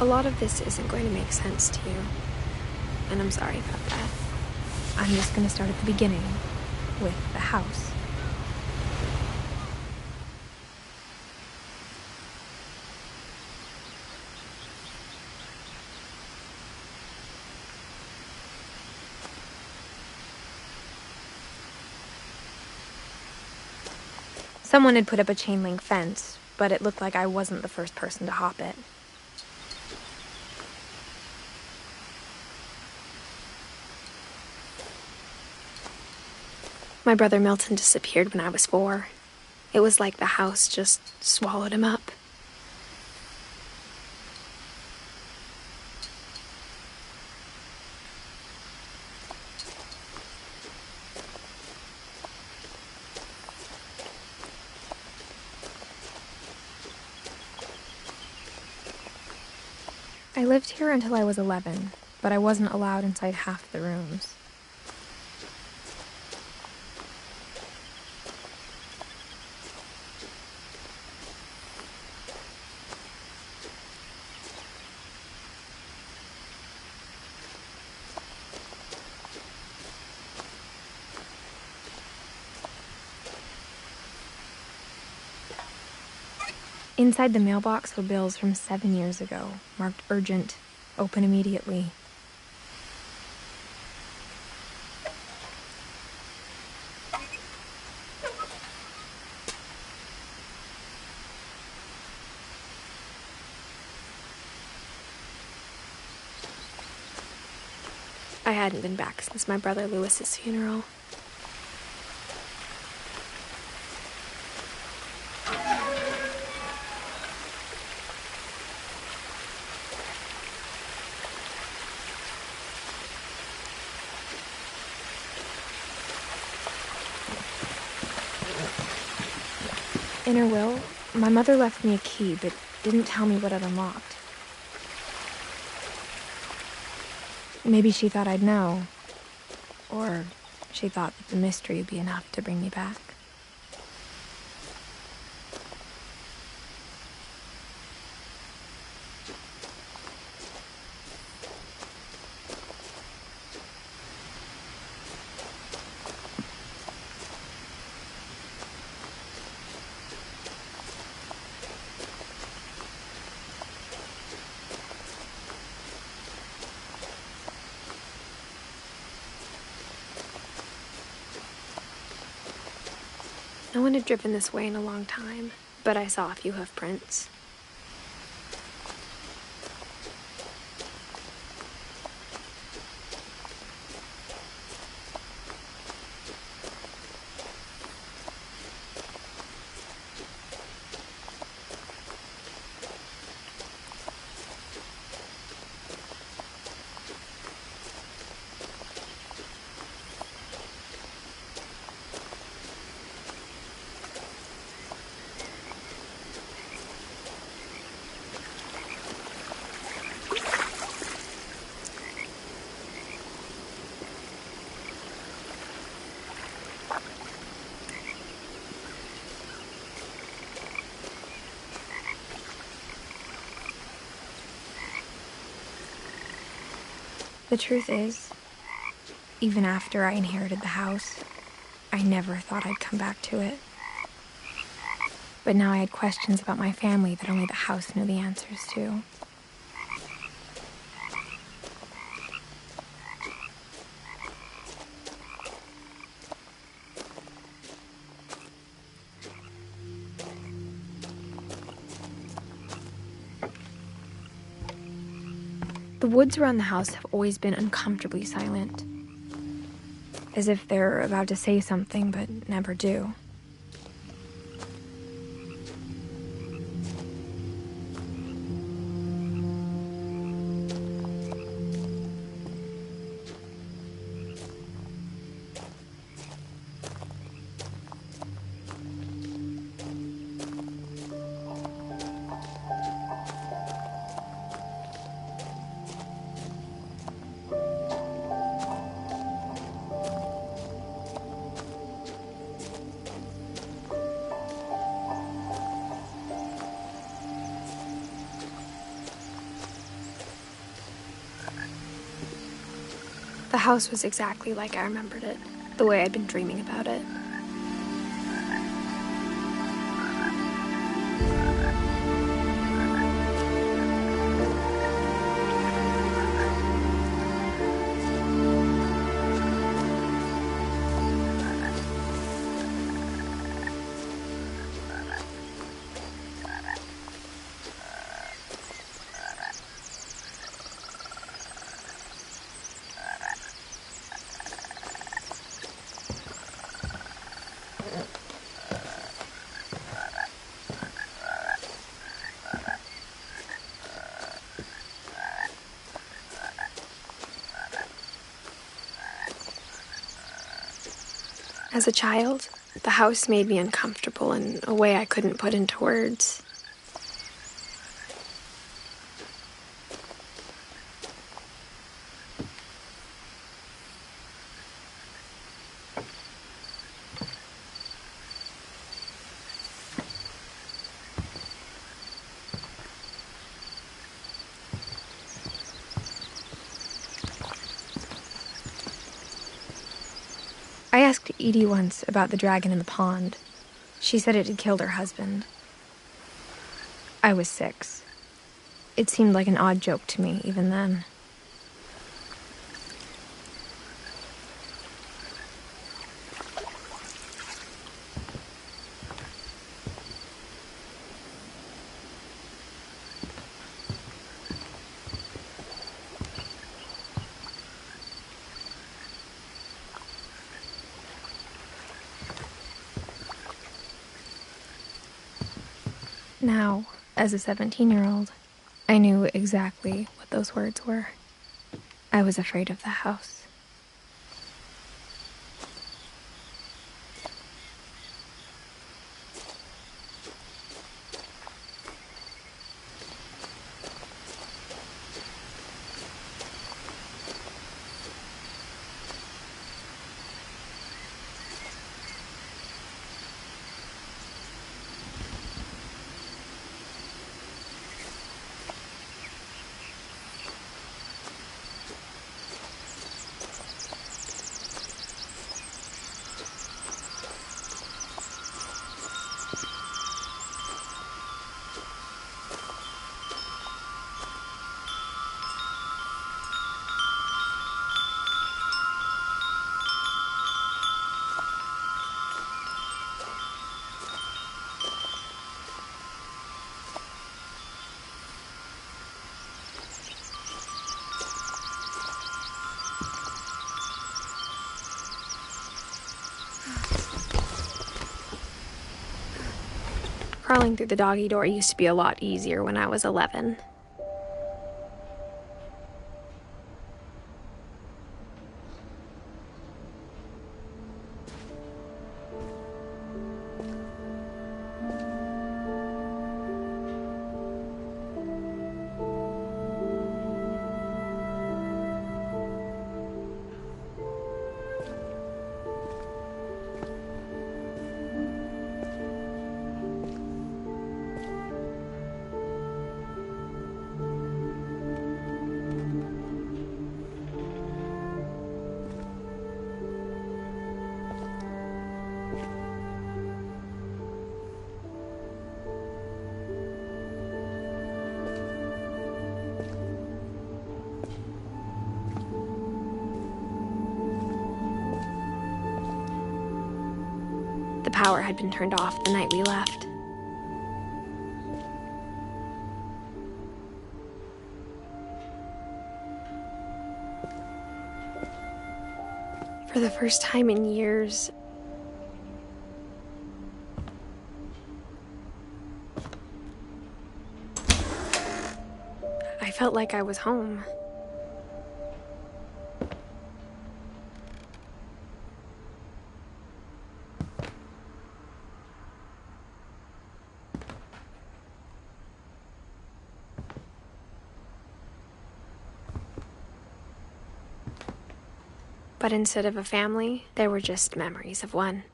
A lot of this isn't going to make sense to you, and I'm sorry about that. I'm just going to start at the beginning, with the house. Someone had put up a chain link fence, but it looked like I wasn't the first person to hop it. My brother Milton disappeared when I was 4. It was like the house just swallowed him up. I lived here until I was 11, but I wasn't allowed inside half the rooms. Inside the mailbox were bills from 7 years ago, marked urgent, open immediately. I hadn't been back since my brother Lewis's funeral. In her will, my mother left me a key, but didn't tell me what it unlocked. Maybe she thought I'd know. Or she thought that the mystery would be enough to bring me back. No one had driven this way in a long time, but I saw a few hoof prints. The truth is, even after I inherited the house, I never thought I'd come back to it. But now I had questions about my family that only the house knew the answers to. The woods around the house have always been uncomfortably silent, as if they're about to say something but never do. The house was exactly like I remembered it, the way I'd been dreaming about it. As a child, the house made me uncomfortable in a way I couldn't put into words. I asked Edie once about the dragon in the pond. She said it had killed her husband. I was 6. It seemed like an odd joke to me, even then. Now, as a 17-year-old, I knew exactly what those words were. I was afraid of the house. Crawling through the doggy door used to be a lot easier when I was 11. The power had been turned off the night we left. For the first time in years, I felt like I was home. But instead of a family, there were just memories of one.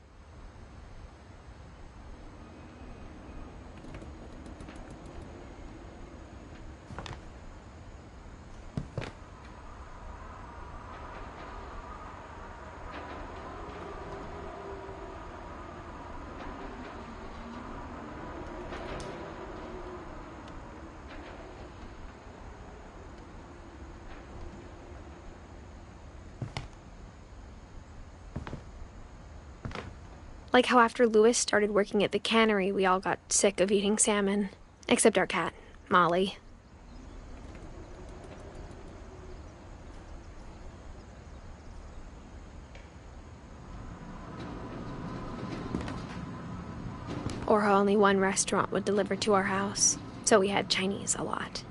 Like how after Louis started working at the cannery, we all got sick of eating salmon. Except our cat, Molly. Or how only one restaurant would deliver to our house, so we had Chinese a lot.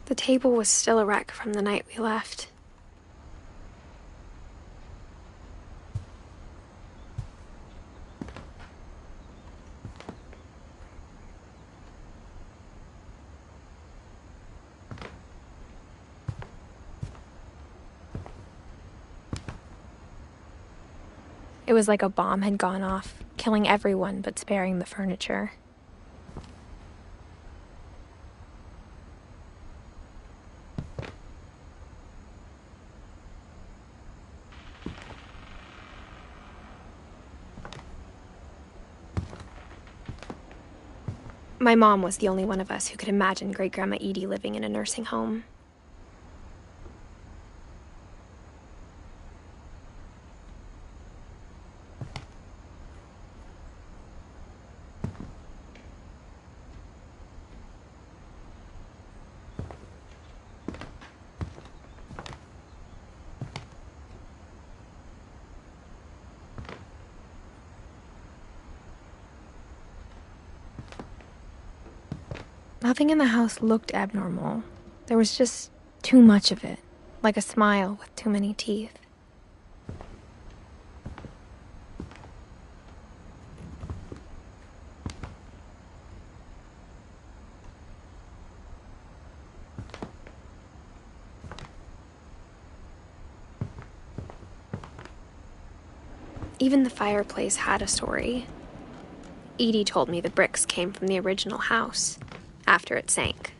The table was still a wreck from the night we left. It was like a bomb had gone off, killing everyone but sparing the furniture. My mom was the only one of us who could imagine Great-Grandma Edie living in a nursing home. Nothing in the house looked abnormal. There was just too much of it, like a smile with too many teeth. Even the fireplace had a story. Edie told me the bricks came from the original house, after it sank.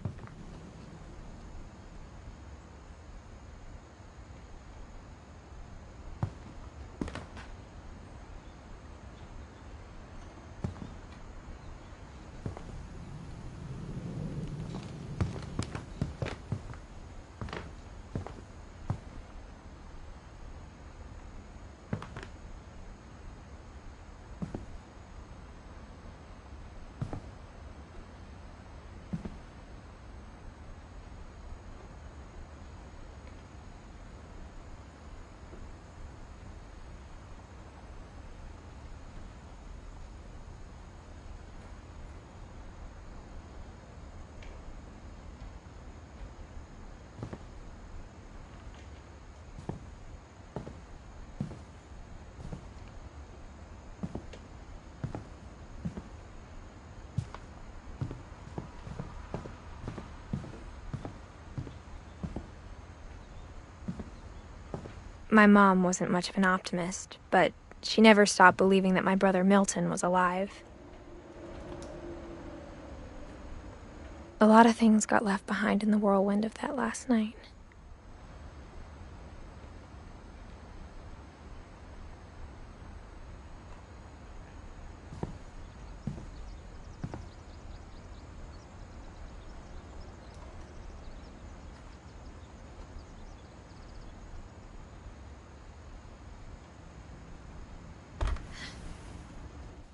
My mom wasn't much of an optimist, but she never stopped believing that my brother Milton was alive. A lot of things got left behind in the whirlwind of that last night.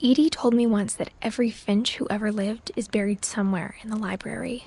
Edie told me once that every Finch who ever lived is buried somewhere in the library.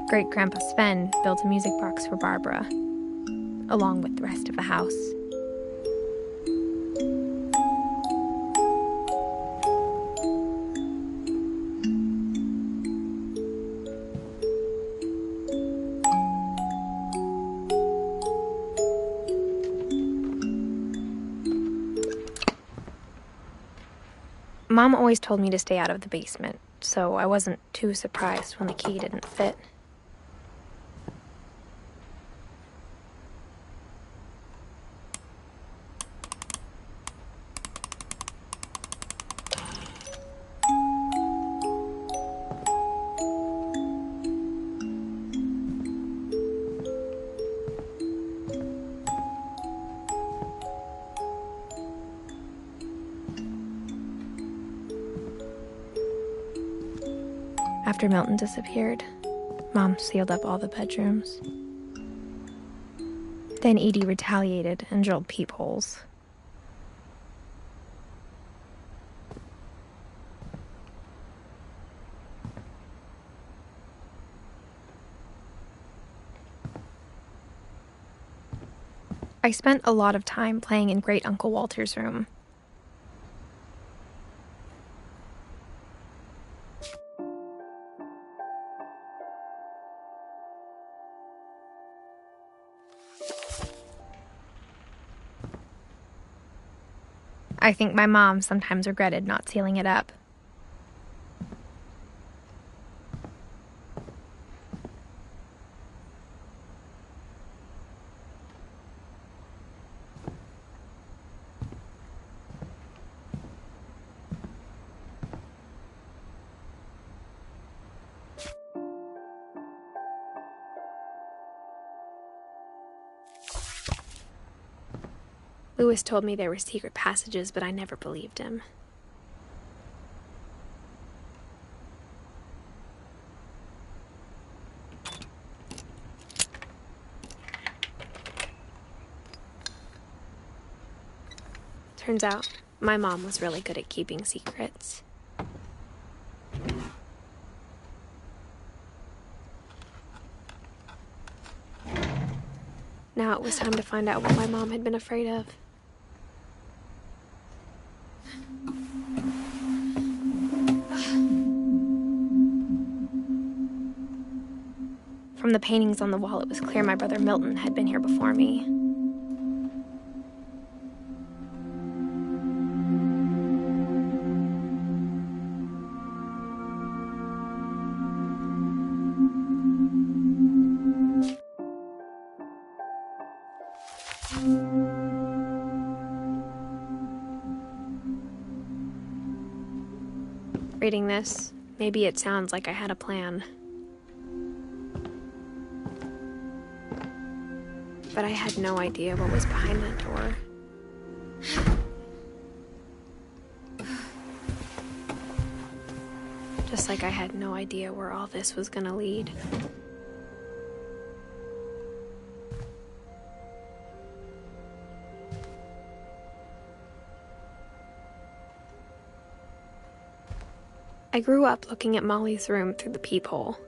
Great-Grandpa Sven built a music box for Barbara, along with the rest of the house. Mom always told me to stay out of the basement, so I wasn't too surprised when the key didn't fit. After Milton disappeared, Mom sealed up all the bedrooms. Then Edie retaliated and drilled peepholes. I spent a lot of time playing in Great Uncle Walter's room. I think my mom sometimes regretted not sealing it up. Lewis told me there were secret passages, but I never believed him. Turns out, my mom was really good at keeping secrets. Now it was time to find out what my mom had been afraid of. From the paintings on the wall, it was clear my brother Milton had been here before me. Reading this, maybe it sounds like I had a plan. But I had no idea what was behind that door. Just like I had no idea where all this was gonna lead. I grew up looking at Molly's room through the peephole.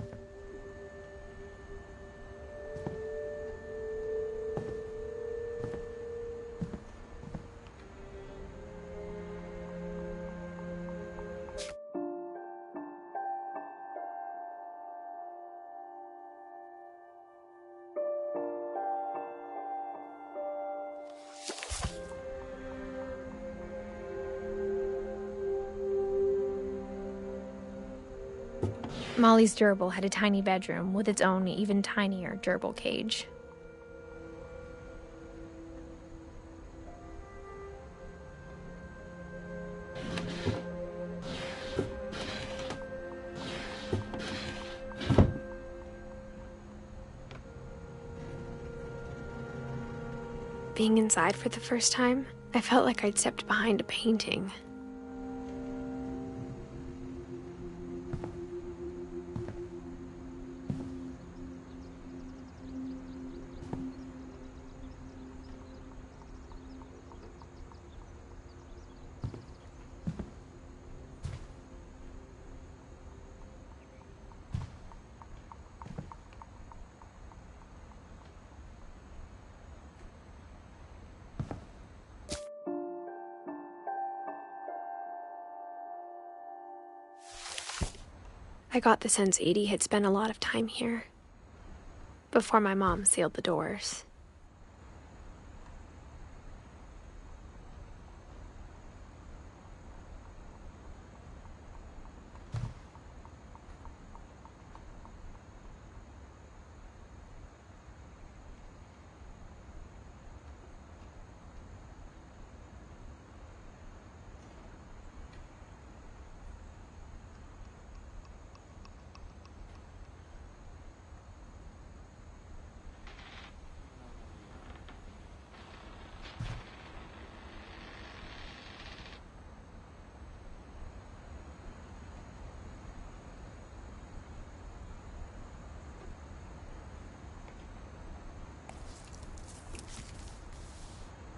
Molly's gerbil had a tiny bedroom with its own even tinier gerbil cage. Being inside for the first time, I felt like I'd stepped behind a painting. I got the sense Edie had spent a lot of time here, before my mom sealed the doors.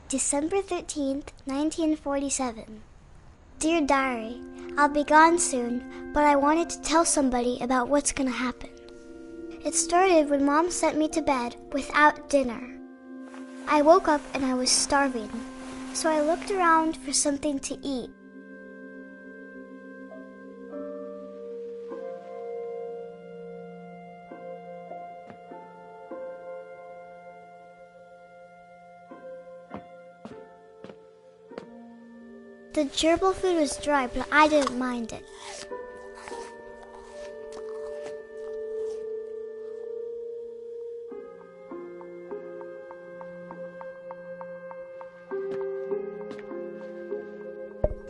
December 13th, 1947. Dear Diary, I'll be gone soon, but I wanted to tell somebody about what's gonna happen. It started when Mom sent me to bed without dinner. I woke up and I was starving, so I looked around for something to eat. The gerbil food was dry, but I didn't mind it.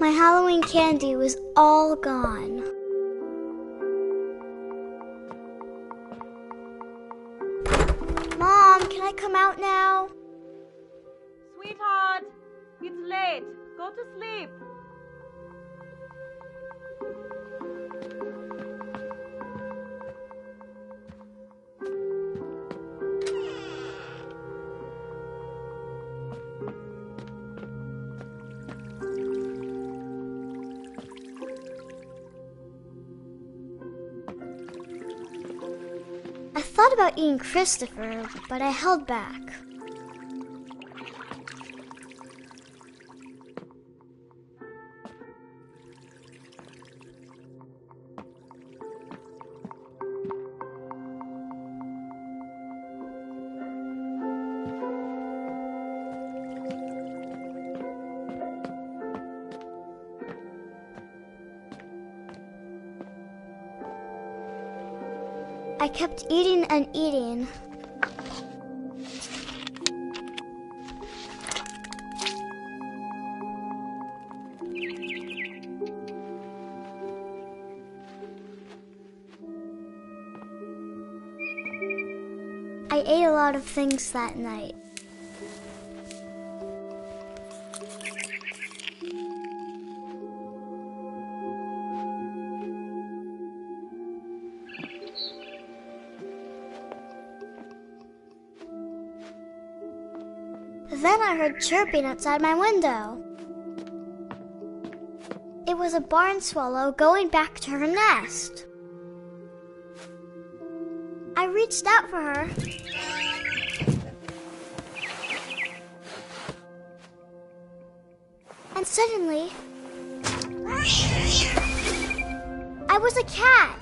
My Halloween candy was all gone. Mom, can I come out now? Sweetheart, it's late. Go to sleep. I thought about eating Christopher, but I held back. I kept eating and eating. I ate a lot of things that night. Then I heard chirping outside my window. It was a barn swallow going back to her nest. I reached out for her. And suddenly, I was a cat.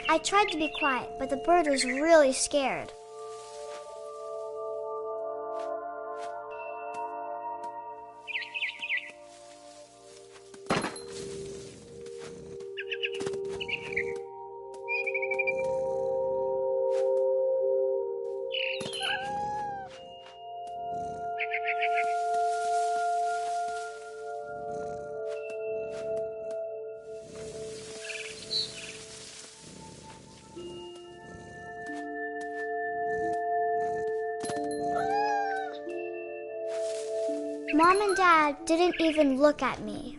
I tried to be quiet, but the bird was really scared. Mom and Dad didn't even look at me.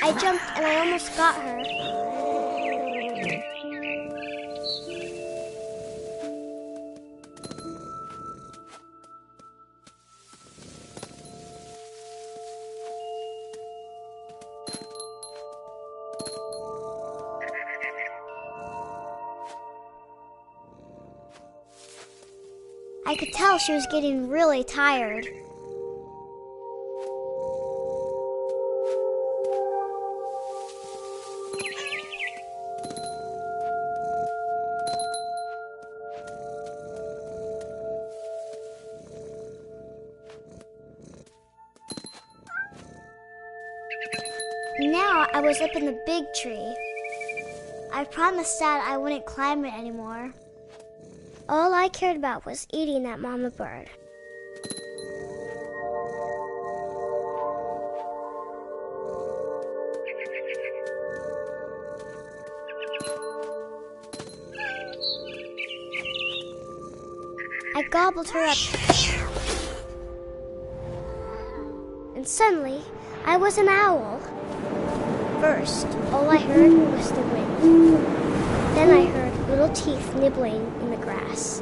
I jumped and I almost got her. I could tell she was getting really tired. Now I was up in the big tree. I promised Dad I wouldn't climb it anymore. All I cared about was eating that mama bird. I gobbled her up. And suddenly, I was an owl. First, all I heard was the wind. Then I heard little teeth nibbling in the grass.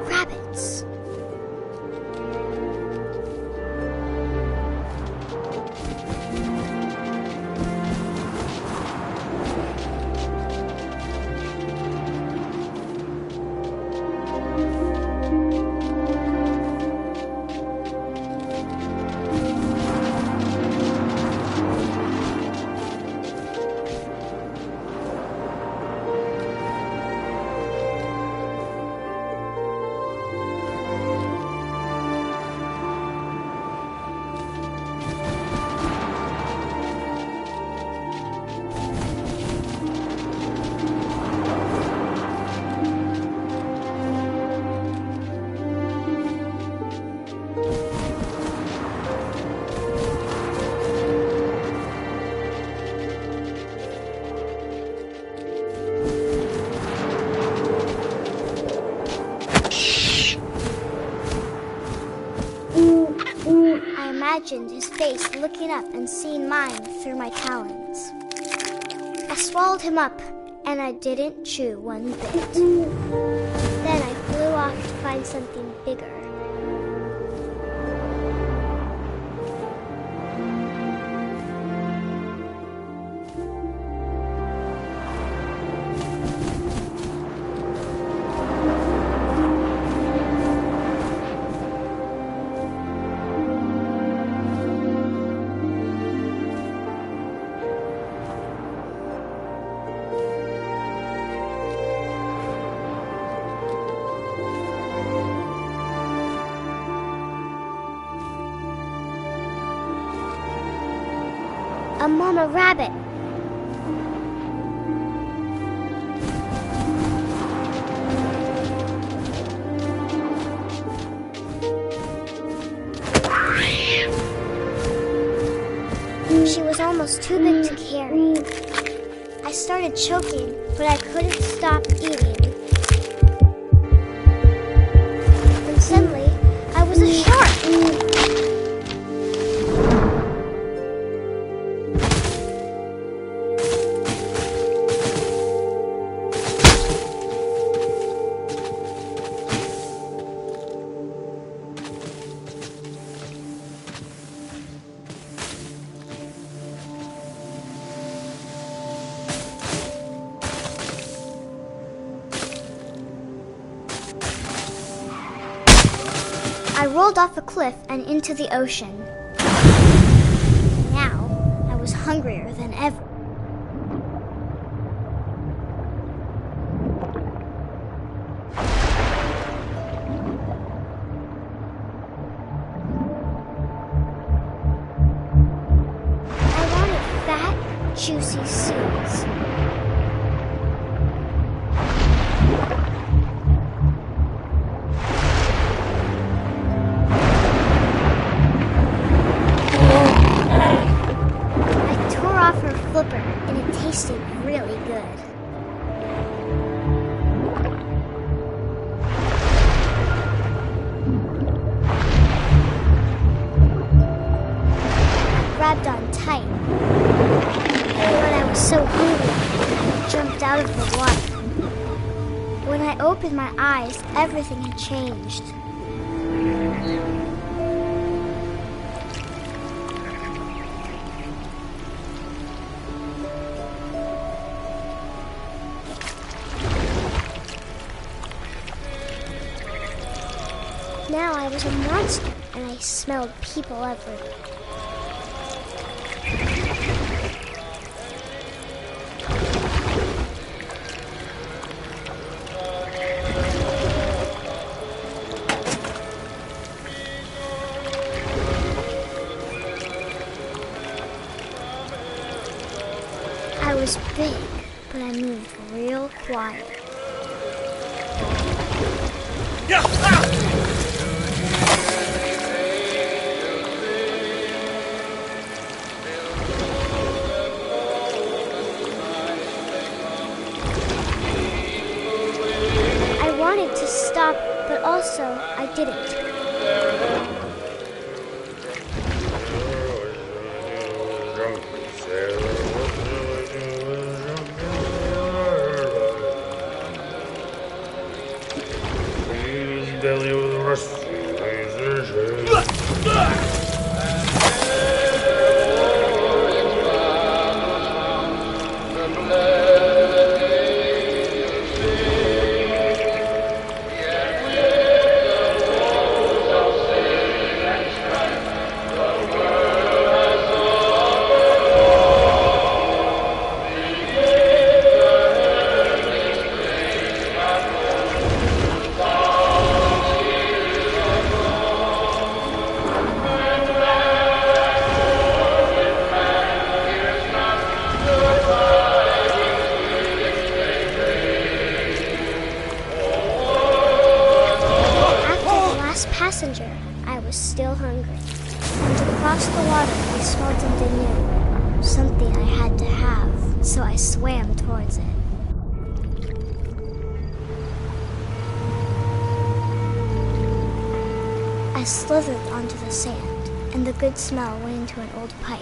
Rabbits. I imagined his face looking up and seeing mine through my talons. I swallowed him up, and I didn't chew one bit. Then I flew off to find something bigger. A mama rabbit. She was almost too big to carry. I started choking, but I couldn't stop eating. And suddenly, I was a shark. I rolled off a cliff and into the ocean. Now, I was hungrier than ever. I wanted fat, juicy seeds. Flipper, and it tasted really good. I grabbed on tight, but I was so hungry, I jumped out of the water. When I opened my eyes, everything had changed. Now I was a monster, and I smelled people everywhere. was big, but I moved real quiet. I wanted to stop, but also I didn't. Passenger, I was still hungry. And across the water, I smelled something new. Something I had to have, so I swam towards it. I slithered onto the sand, and the good smell went into an old pipe.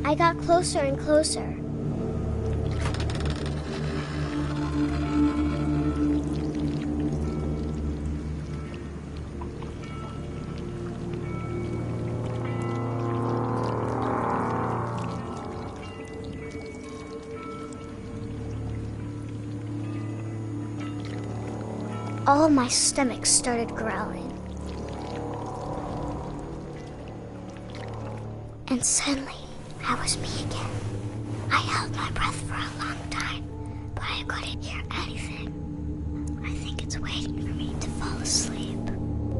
I got closer and closer. All of my stomach started growling. And suddenly, I was me again. I held my breath for a long time, but I couldn't hear anything. I think it's waiting for me to fall asleep.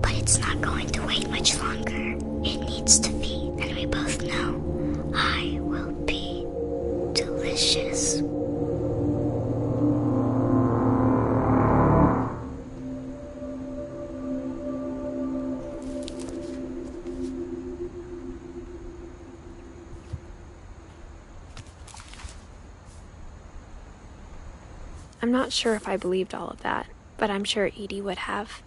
But it's not going to wait much longer. It needs to feed, and we both know I will be delicious. I'm not sure if I believed all of that, but I'm sure Edie would have.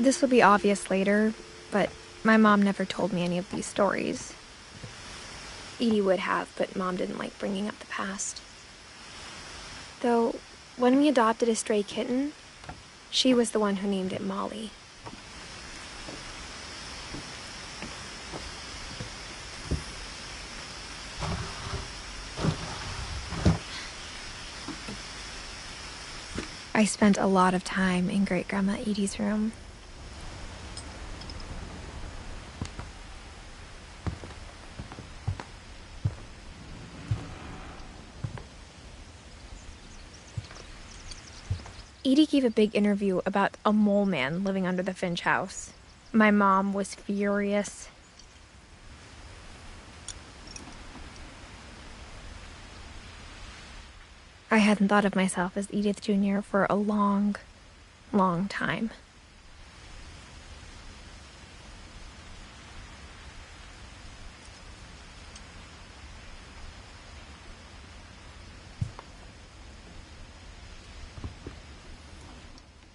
This will be obvious later, but my mom never told me any of these stories. Edie would have, but Mom didn't like bringing up the past. Though, when we adopted a stray kitten, she was the one who named it Molly. I spent a lot of time in Great-Grandma Edie's room. Edie gave a big interview about a mole man living under the Finch house. My mom was furious. I hadn't thought of myself as Edith Jr. for a long, long time.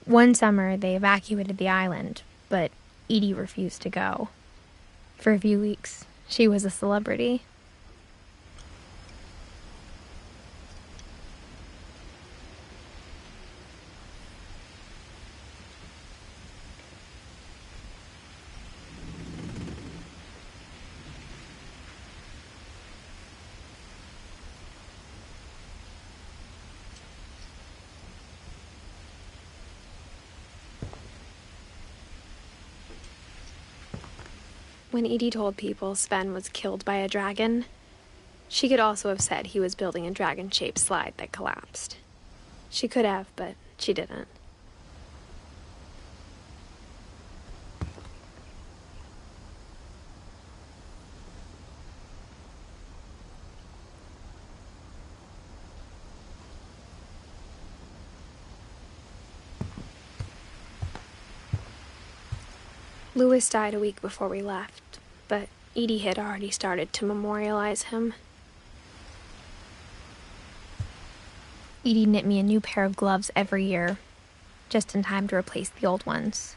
One summer, they evacuated the island, but Edie refused to go. For a few weeks, she was a celebrity. When Edie told people Sven was killed by a dragon, she could also have said he was building a dragon-shaped slide that collapsed. She could have, but she didn't. Louis died a week before we left, but Edie had already started to memorialize him. Edie knit me a new pair of gloves every year, just in time to replace the old ones.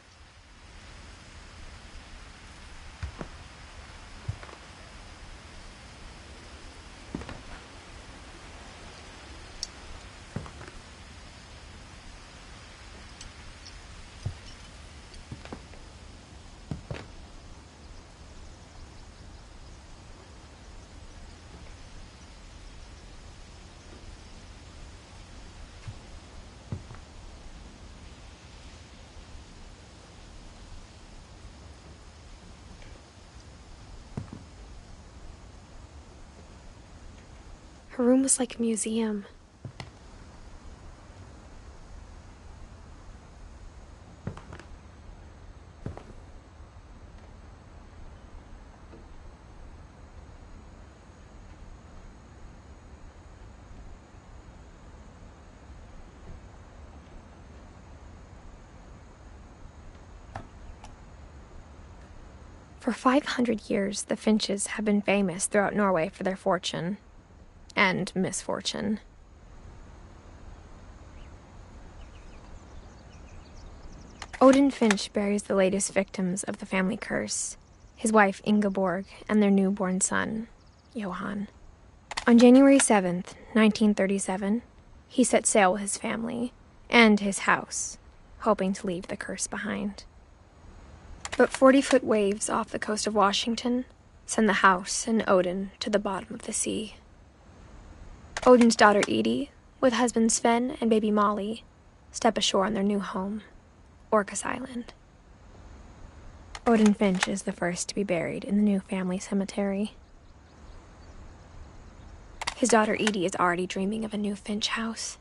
Her room was like a museum. For 500 years, the Finches have been famous throughout Norway for their fortune and misfortune. Odin Finch buries the latest victims of the family curse, his wife Ingeborg and their newborn son, Johan. On January 7th, 1937, he set sail with his family and his house, hoping to leave the curse behind. But 40-foot waves off the coast of Washington send the house and Odin to the bottom of the sea. Odin's daughter Edie, with husband Sven and baby Molly, step ashore on their new home, Orcas Island. Odin Finch is the first to be buried in the new family cemetery. His daughter Edie is already dreaming of a new Finch house.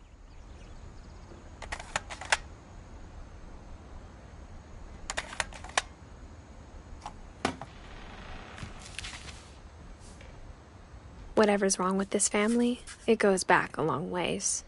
Whatever's wrong with this family, it goes back a long ways.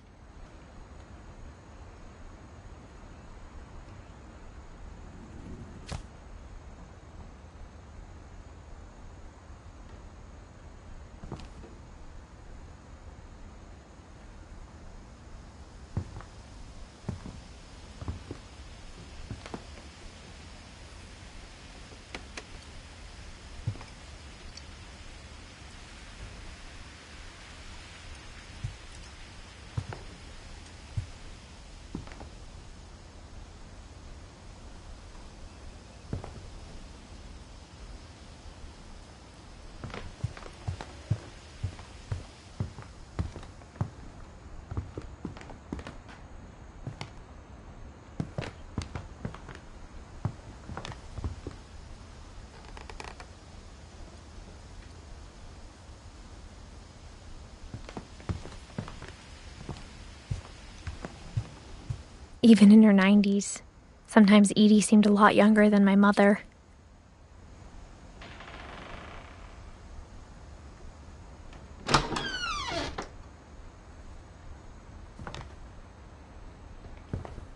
Even in her 90s, sometimes Edie seemed a lot younger than my mother.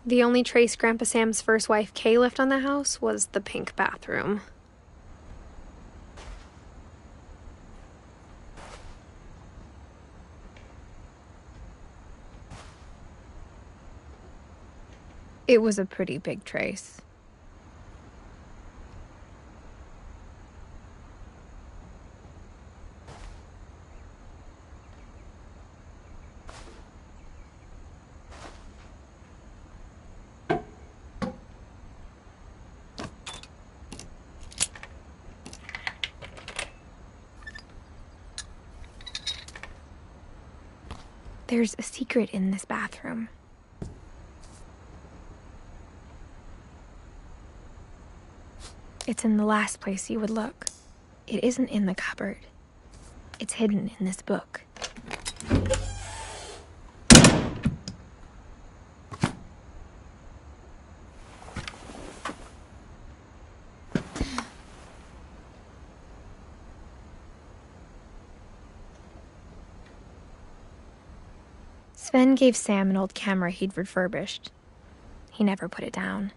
The only trace Grandpa Sam's first wife Kay left on the house was the pink bathroom. It was a pretty big trace. There's a secret in this bathroom. It's in the last place you would look. It isn't in the cupboard. It's hidden in this book. Sven gave Sam an old camera he'd refurbished. He never put it down.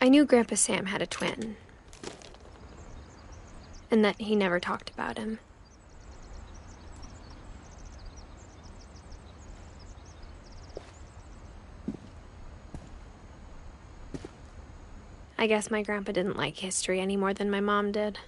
I knew Grandpa Sam had a twin, and that he never talked about him. I guess my grandpa didn't like history any more than my mom did.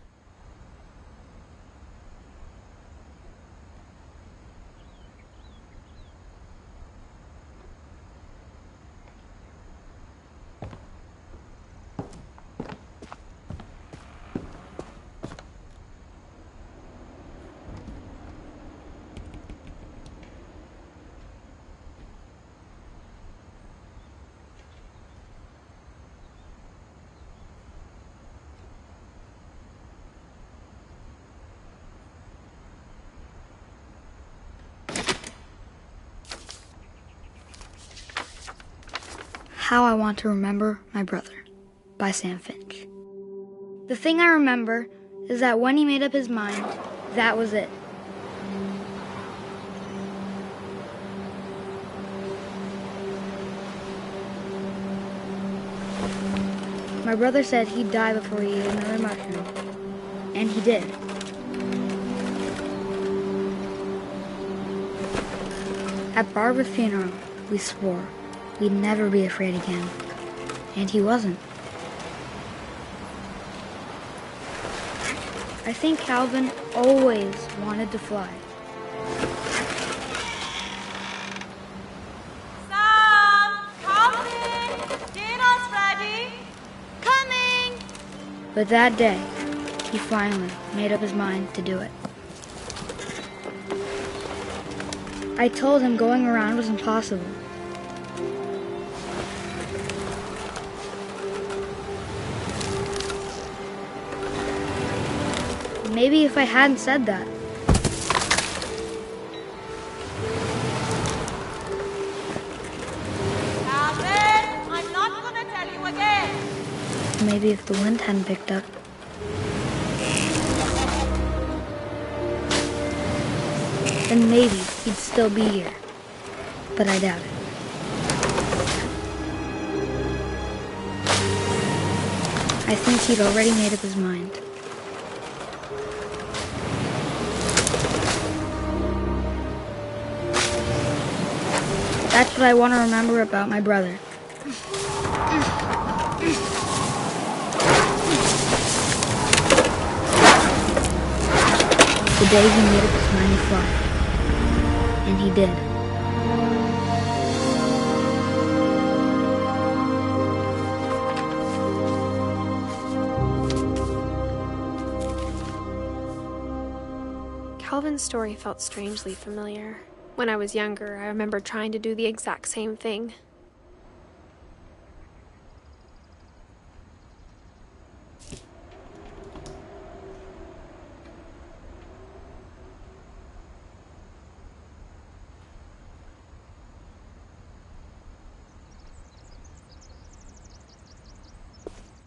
How I Want to Remember My Brother by Sam Finch. The thing I remember is that when he made up his mind, that was it. My brother said he'd die before he ate another mushroom. And he did. At Barbara's funeral, we swore we'd never be afraid again. And he wasn't. I think Calvin always wanted to fly. Sam! Calvin! Dinner's ready! Coming! But that day, he finally made up his mind to do it. I told him going around was impossible. Maybe if I hadn't said that. Calvin! I'm not gonna tell you again! Maybe if the wind hadn't picked up. Then maybe he'd still be here. But I doubt it. I think he'd already made up his mind. That's what I want to remember about my brother. The day he made up his mind to fly. And he did. Calvin's story felt strangely familiar. When I was younger, I remember trying to do the exact same thing.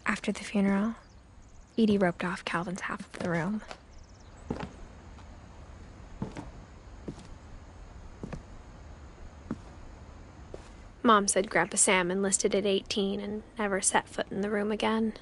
After the funeral, Edie roped off Calvin's half of the room. Mom said Grandpa Sam enlisted at 18 and never set foot in the room again.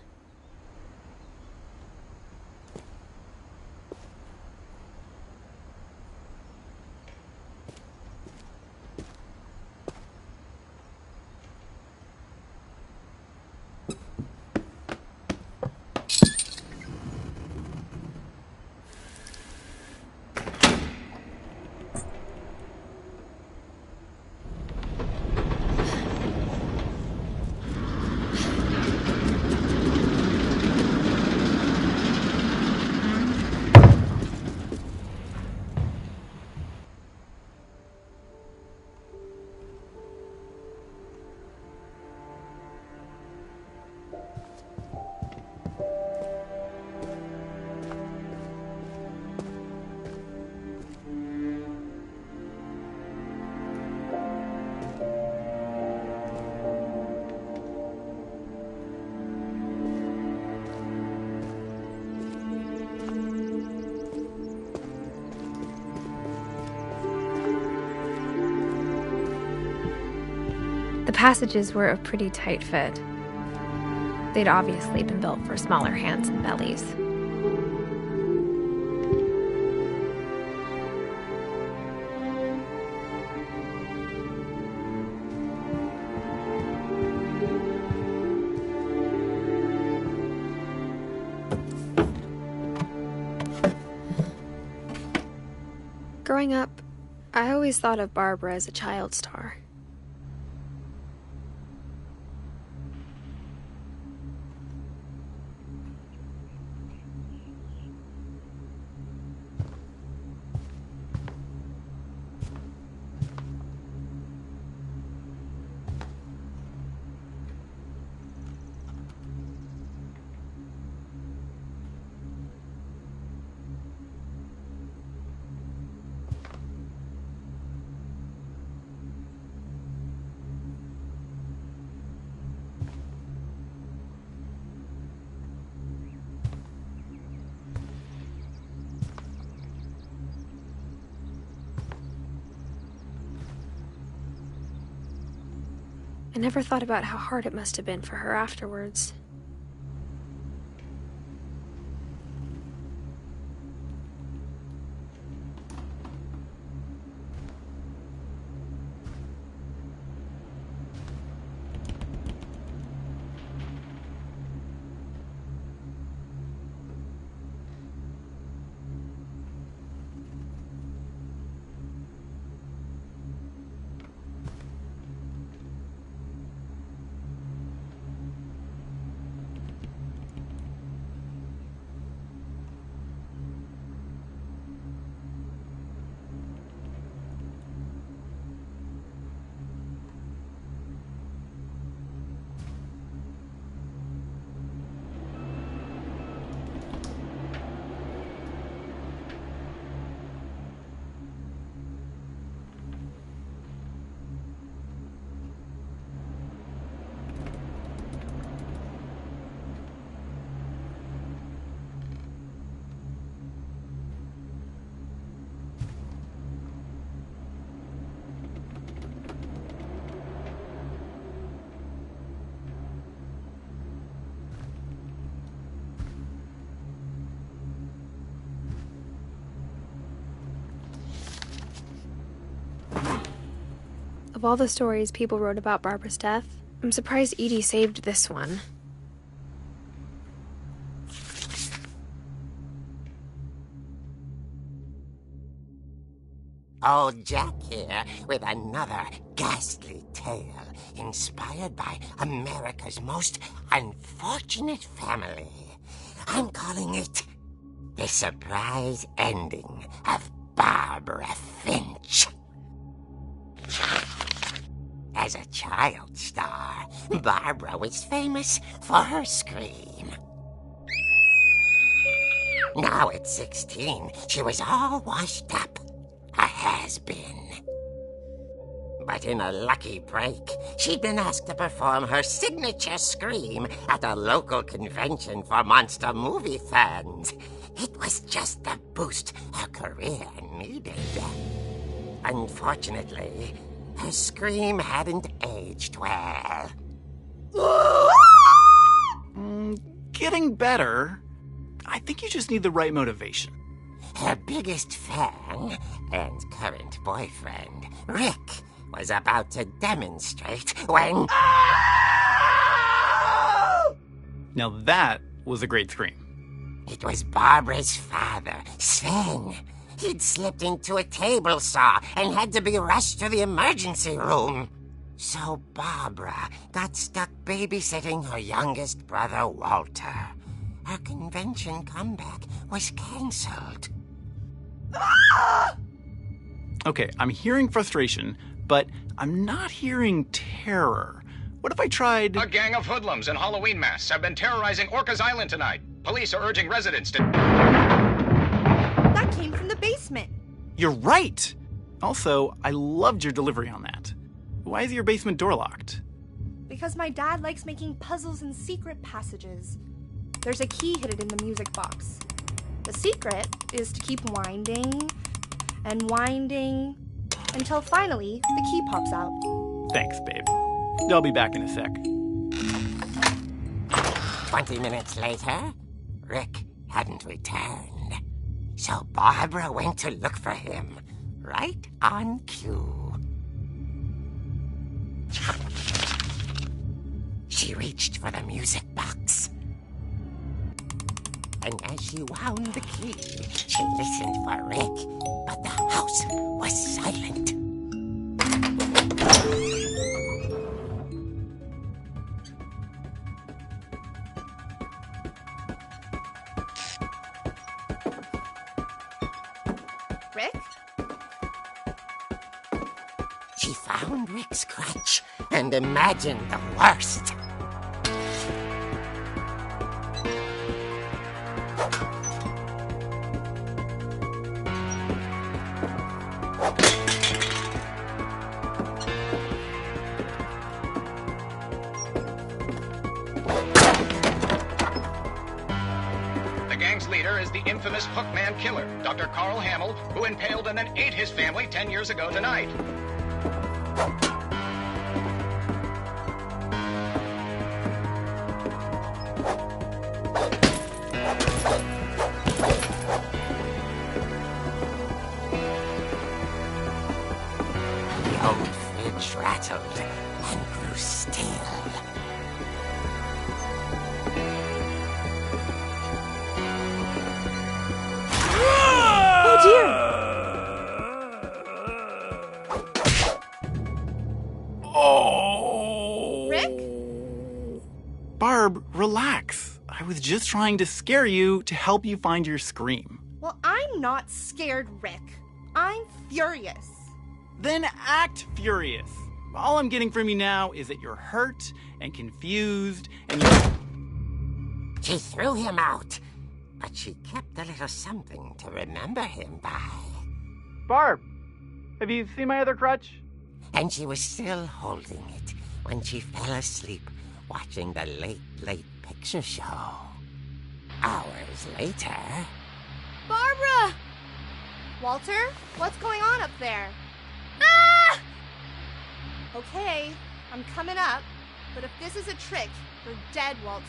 The passages were a pretty tight fit. They'd obviously been built for smaller hands and bellies. Growing up, I always thought of Barbara as a child star. I never thought about how hard it must have been for her afterwards. Of all the stories people wrote about Barbara's death, I'm surprised Edie saved this one. Old Jack here with another ghastly tale inspired by America's most unfortunate family. I'm calling it The Surprise Ending of Barbara Finch. As a child star, Barbara was famous for her scream. Now at 16, she was all washed up. A has-been. But in a lucky break, she'd been asked to perform her signature scream at a local convention for monster movie fans. It was just the boost her career needed. Unfortunately, her scream hadn't aged well. Getting better. I think you just need the right motivation. Her biggest fan and current boyfriend, Rick, was about to demonstrate when... Now that was a great scream. It was Barbara's father, Sven. He'd slipped into a table saw and had to be rushed to the emergency room. So Barbara got stuck babysitting her youngest brother, Walter. Her convention comeback was cancelled. Okay, I'm hearing frustration, but I'm not hearing terror. What if I tried... A gang of hoodlums in Halloween masks have been terrorizing Orcas Island tonight. Police are urging residents to... That came from the basement. You're right! Also, I loved your delivery on that. Why is your basement door locked? Because my dad likes making puzzles and secret passages. There's a key hidden in the music box. The secret is to keep winding and winding until finally the key pops out. Thanks, babe. I'll be back in a sec. 20 minutes later, Rick hadn't returned. So Barbara went to look for him, right on cue. She reached for the music box. And as she wound the key, she listened for Rick, but the house was silent. Rick? She found Rick's crutch and imagined the worst. The gang's leader is the infamous Hookman killer, Dr. Carl Hamill, who impaled and then ate his family 10 years ago tonight. The old fridge rattled and grew still. Oh dear! Oh! Rick? Barb, relax. I was just trying to scare you to help you find your scream. Well, I'm not scared, Rick. I'm furious. Then act furious. All I'm getting from you now is that you're hurt and confused and you're... She threw him out, but she kept a little something to remember him by. Barb, have you seen my other crutch? And she was still holding it when she fell asleep watching the late picture show. Hours later... Barbara! Walter, what's going on up there? Ah! Okay, I'm coming up, but if this is a trick, you're dead, Walter.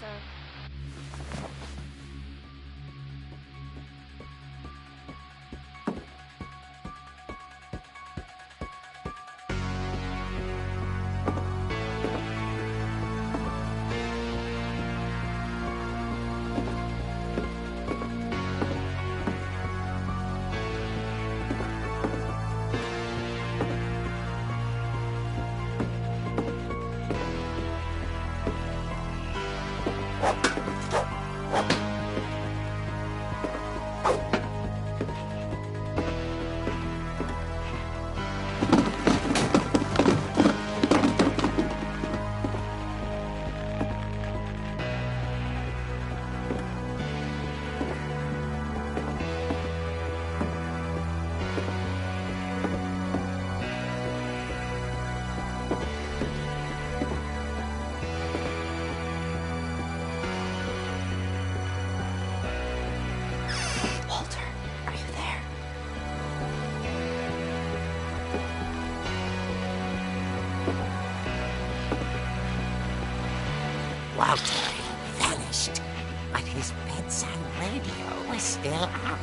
his bedside radio was still on.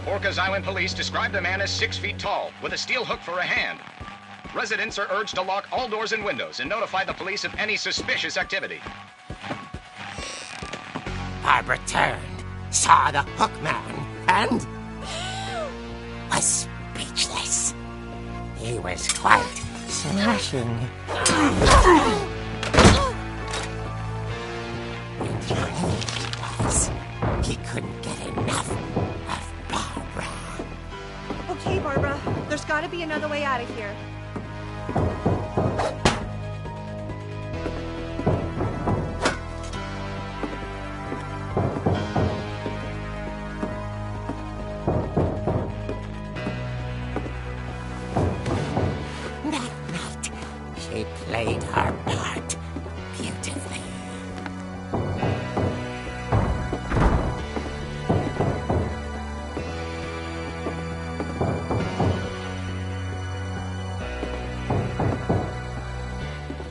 Orcas Island police described the man as 6 feet tall, with a steel hook for a hand. Residents are urged to lock all doors and windows and notify the police of any suspicious activity. Barbara turned, saw the hook man, and was speechless. He was quite smashing. And he was. He couldn't get enough of Barbara. Okay, Barbara, there's gotta be another way out of here. That night, she played her part beautifully.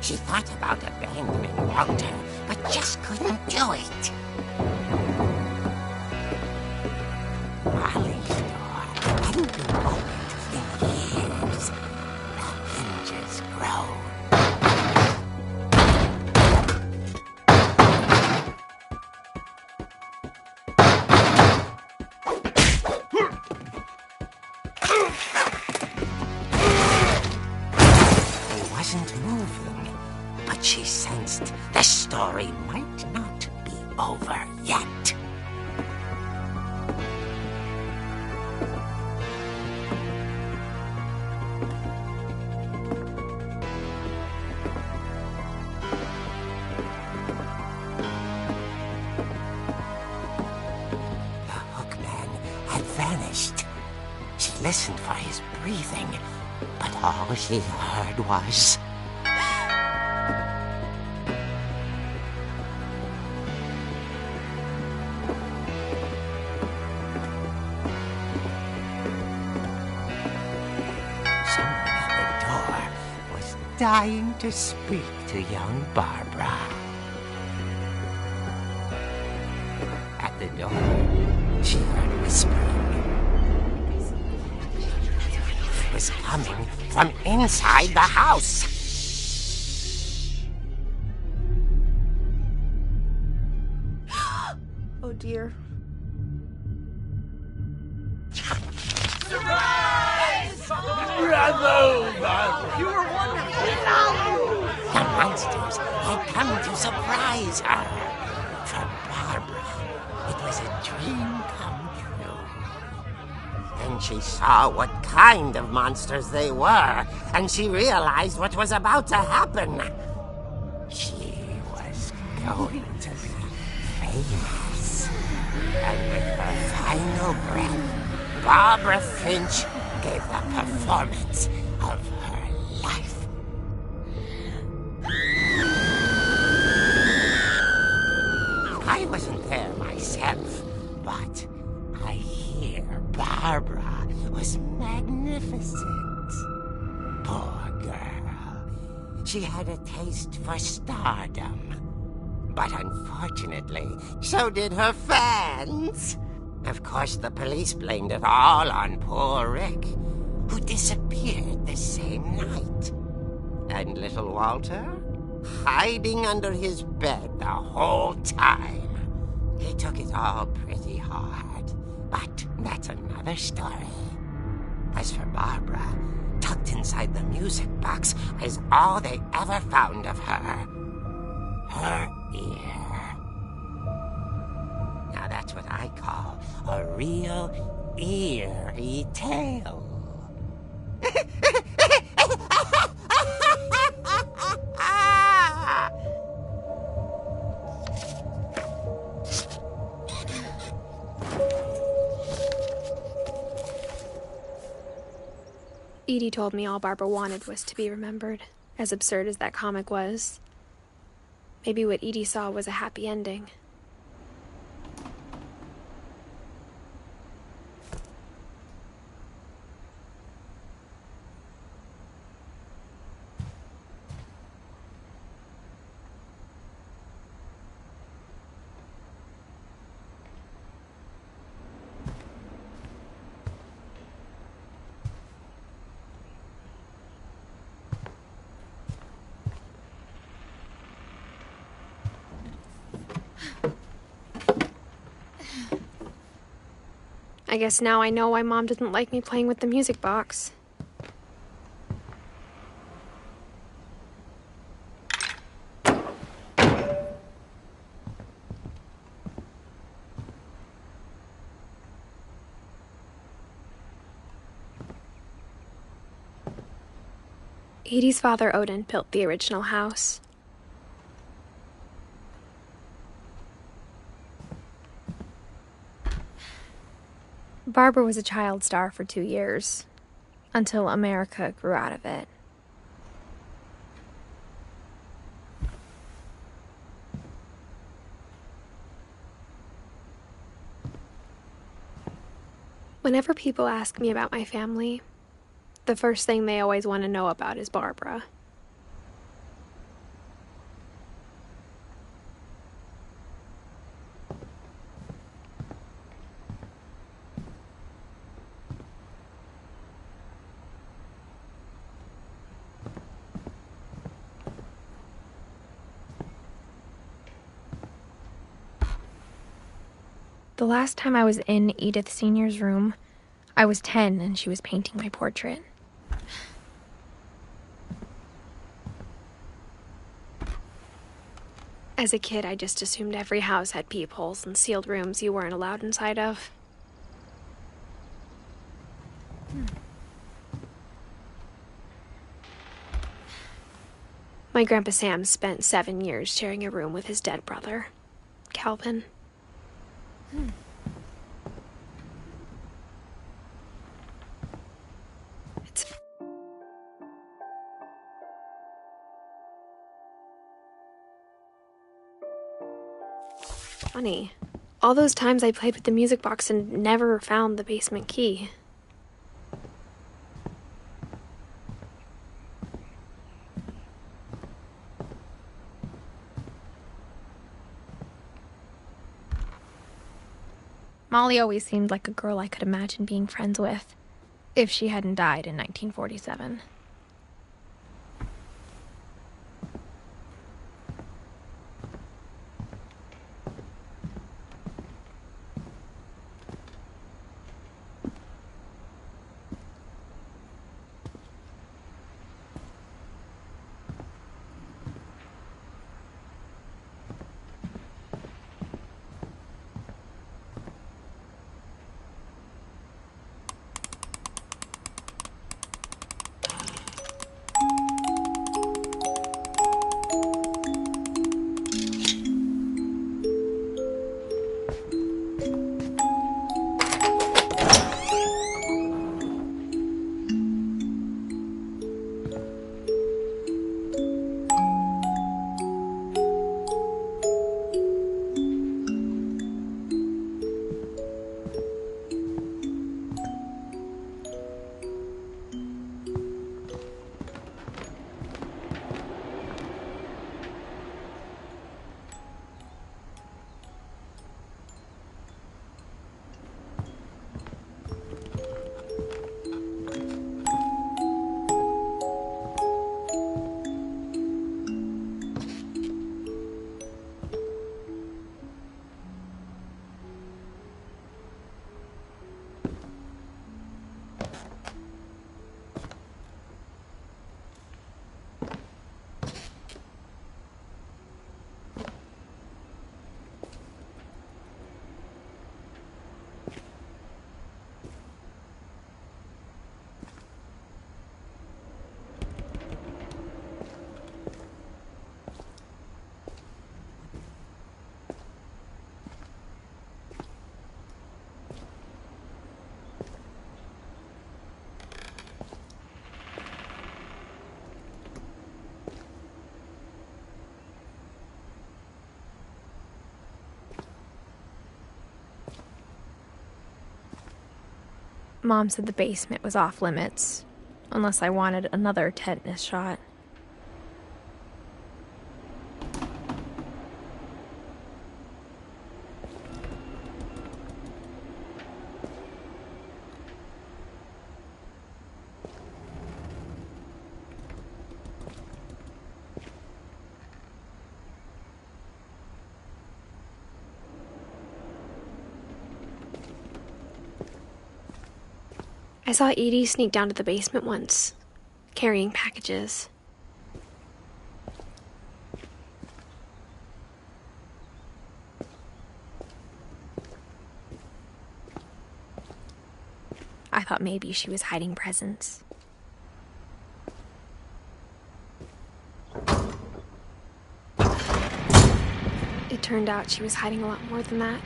She thought about abandoning Walter, but just couldn't do it. Molly's door hadn't been opened in years. The hinges groaned. He wasn't moving, but she sensed the story might not be over yet. The hookman had vanished. She listened for his breathing, but all she heard was... someone at the door was dying to speak to young Barbara. At the door, she heard whispering. It was coming from inside the house. Oh dear. The monsters had come to surprise her. For Barbara, it was a dream come true. Then she saw what kind of monsters they were, and she realized what was about to happen. She was going to be famous. And with her final breath, Barbara Finch gave the performance of her life. I wasn't there myself, but I hear Barbara was magnificent. Poor girl. She had a taste for stardom. But unfortunately, so did her fans. Of course, the police blamed it all on poor Rick, who disappeared the same night. And little Walter? Hiding under his bed the whole time. He took it all pretty hard, but that's another story. As for Barbara, tucked inside the music box is all they ever found of her. Her ear. Now that's what I call a real eerie tale. Edie told me all Barbara wanted was to be remembered, as absurd as that comic was. Maybe what Edie saw was a happy ending. I guess now I know why Mom didn't like me playing with the music box. Edie's father, Odin, built the original house. Barbara was a child star for 2 years, until America grew out of it. Whenever people ask me about my family, the first thing they always want to know about is Barbara. The last time I was in Edith Sr.'s room, I was 10 and she was painting my portrait. As a kid, I just assumed every house had peepholes and sealed rooms you weren't allowed inside of. My Grandpa Sam spent 7 years sharing a room with his dead brother, Calvin. It's funny. All those times I played with the music box and never found the basement key. Molly always seemed like a girl I could imagine being friends with, if she hadn't died in 1947. Mom said the basement was off limits, unless I wanted another tetanus shot. I saw Edie sneak down to the basement once, carrying packages. I thought maybe she was hiding presents. It turned out she was hiding a lot more than that.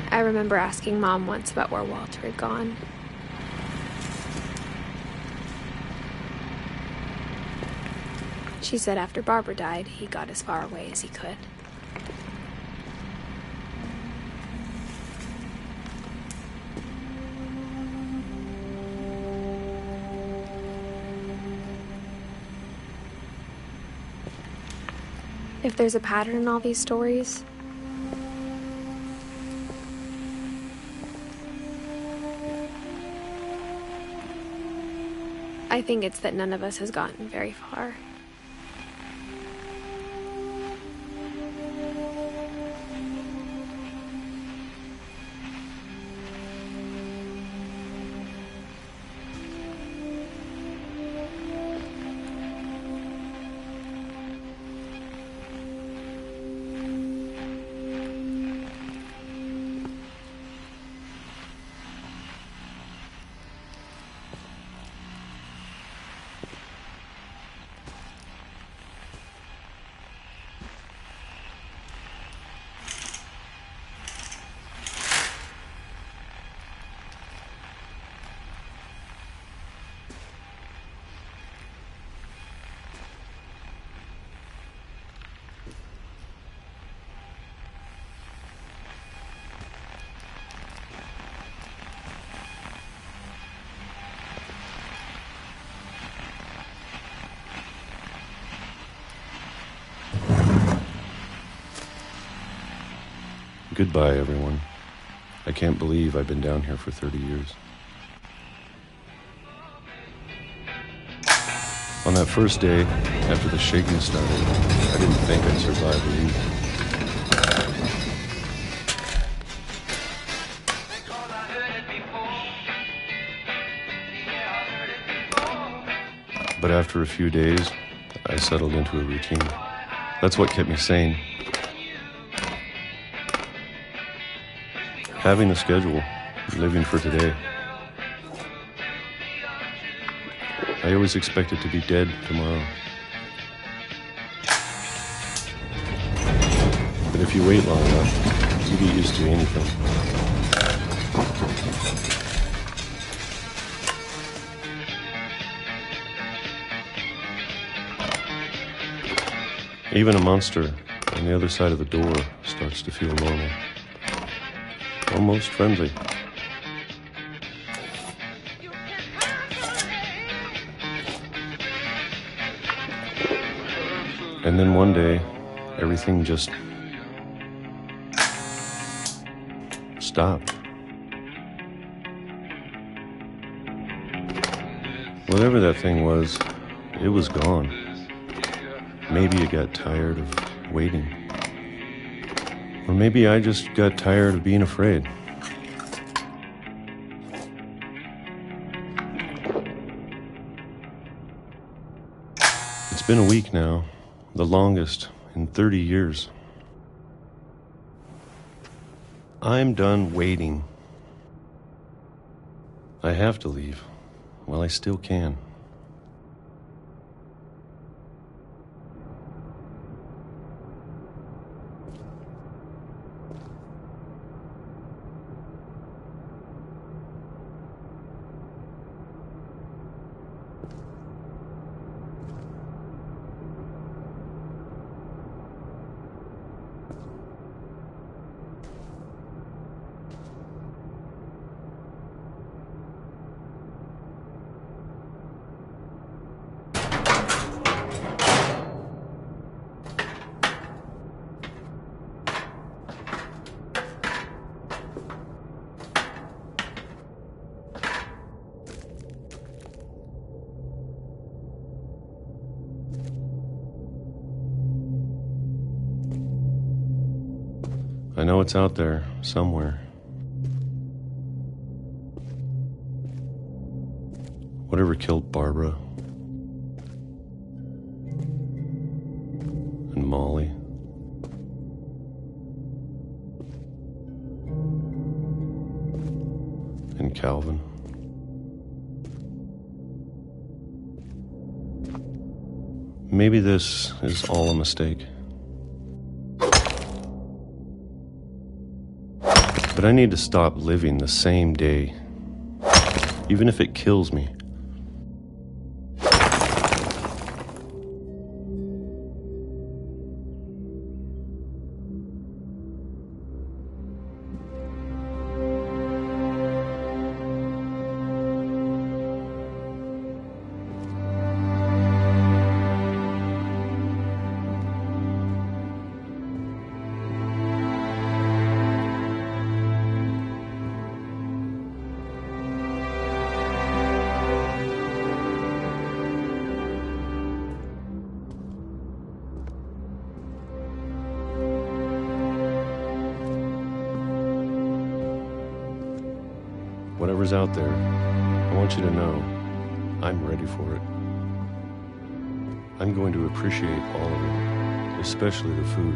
I remember asking Mom once about where Walter had gone. She said after Barbara died, he got as far away as he could. If there's a pattern in all these stories, I think it's that none of us has gotten very far. Goodbye, everyone. I can't believe I've been down here for 30 years. On that first day, after the shaking started, I didn't think I'd survive a week. But after a few days, I settled into a routine. That's what kept me sane. Having a schedule, living for today. I always expected to be dead tomorrow. But if you wait long enough, you get used to anything. Even a monster on the other side of the door starts to feel normal. Almost friendly. And then one day, everything just stopped. Whatever that thing was, it was gone. Maybe it got tired of waiting. Or maybe I just got tired of being afraid. It's been a week now, the longest in 30 years. I'm done waiting. I have to leave while I still can. know it's out there, somewhere. Whatever killed Barbara and Molly. And Calvin. Maybe this is all a mistake. But I need to stop living the same day, even if it kills me. Whatever's out there, I want you to know I'm ready for it. I'm going to appreciate all of it, especially the food.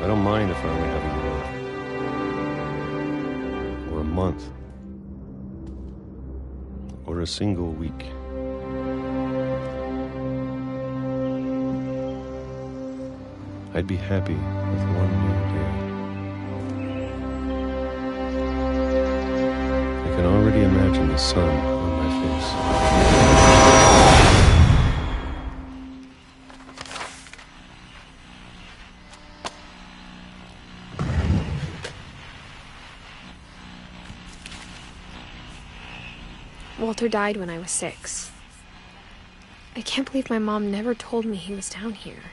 I don't mind if I only have a year, or a month, or a single week. I'd be happy with one new day. I can already imagine the sun on my face. Walter died when I was 6. I can't believe my mom never told me he was down here.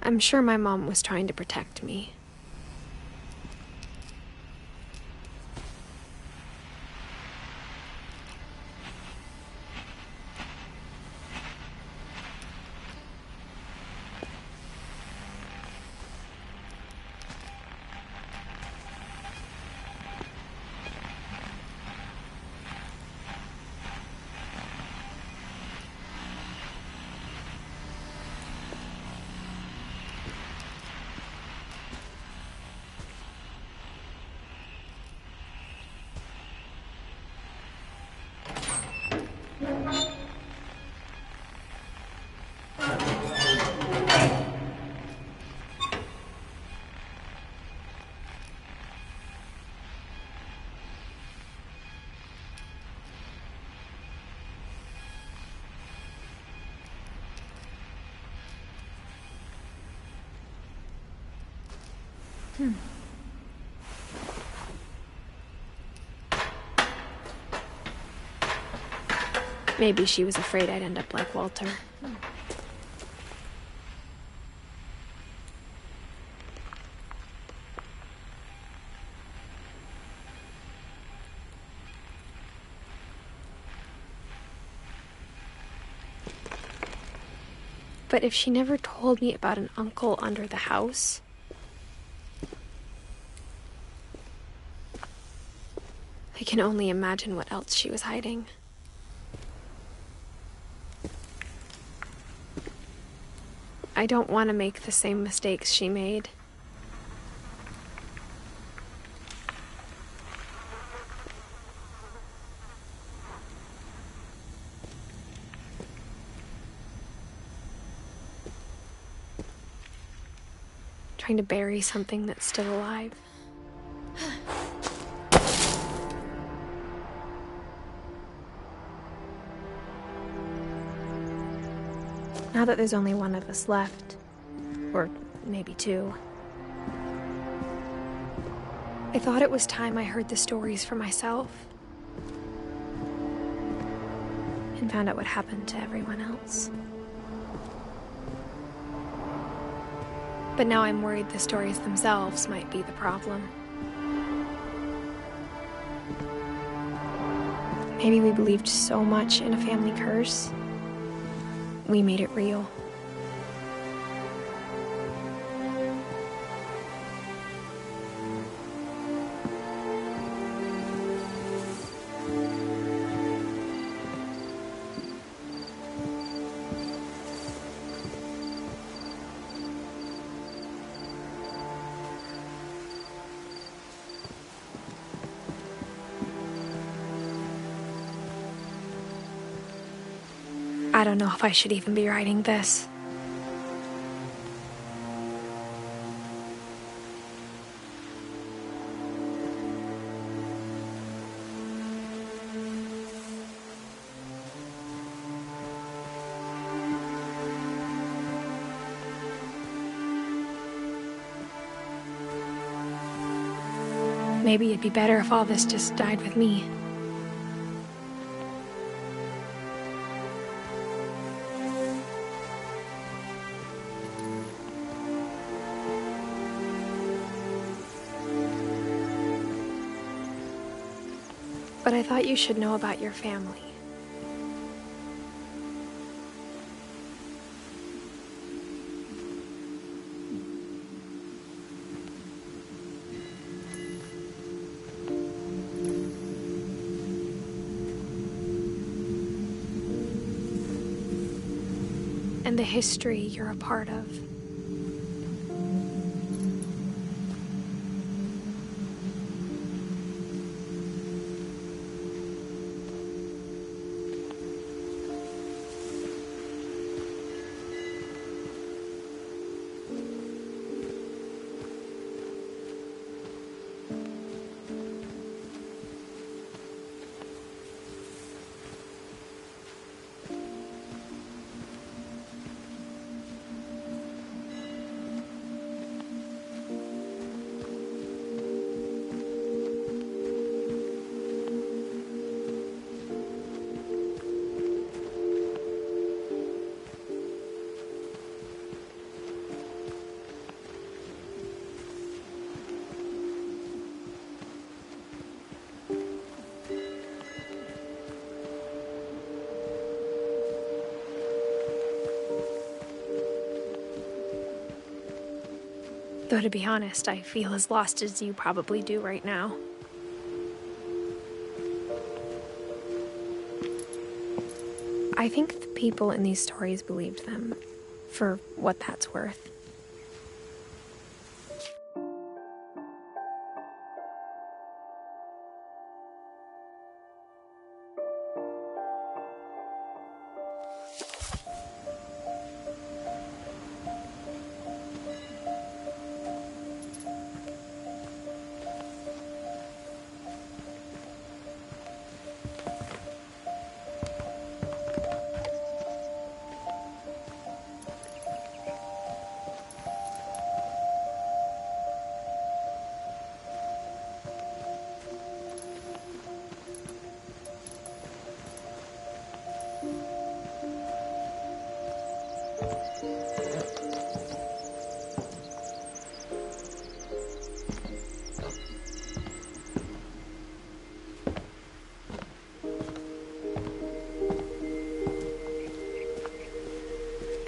I'm sure my mom was trying to protect me. Maybe she was afraid I'd end up like Walter. But if she never told me about an uncle under the house, I can only imagine what else she was hiding. I don't want to make the same mistakes she made. Trying to bury something that's still alive. Now that there's only one of us left, or maybe two, I thought it was time I heard the stories for myself. and found out what happened to everyone else. But now I'm worried the stories themselves might be the problem. Maybe we believed so much in a family curse, we made it real. I don't know if I should even be writing this. Maybe it'd be better if all this just died with me. But I thought you should know about your family. And the history you're a part of. Though to be honest, I feel as lost as you probably do right now. I think the people in these stories believed them, for what that's worth.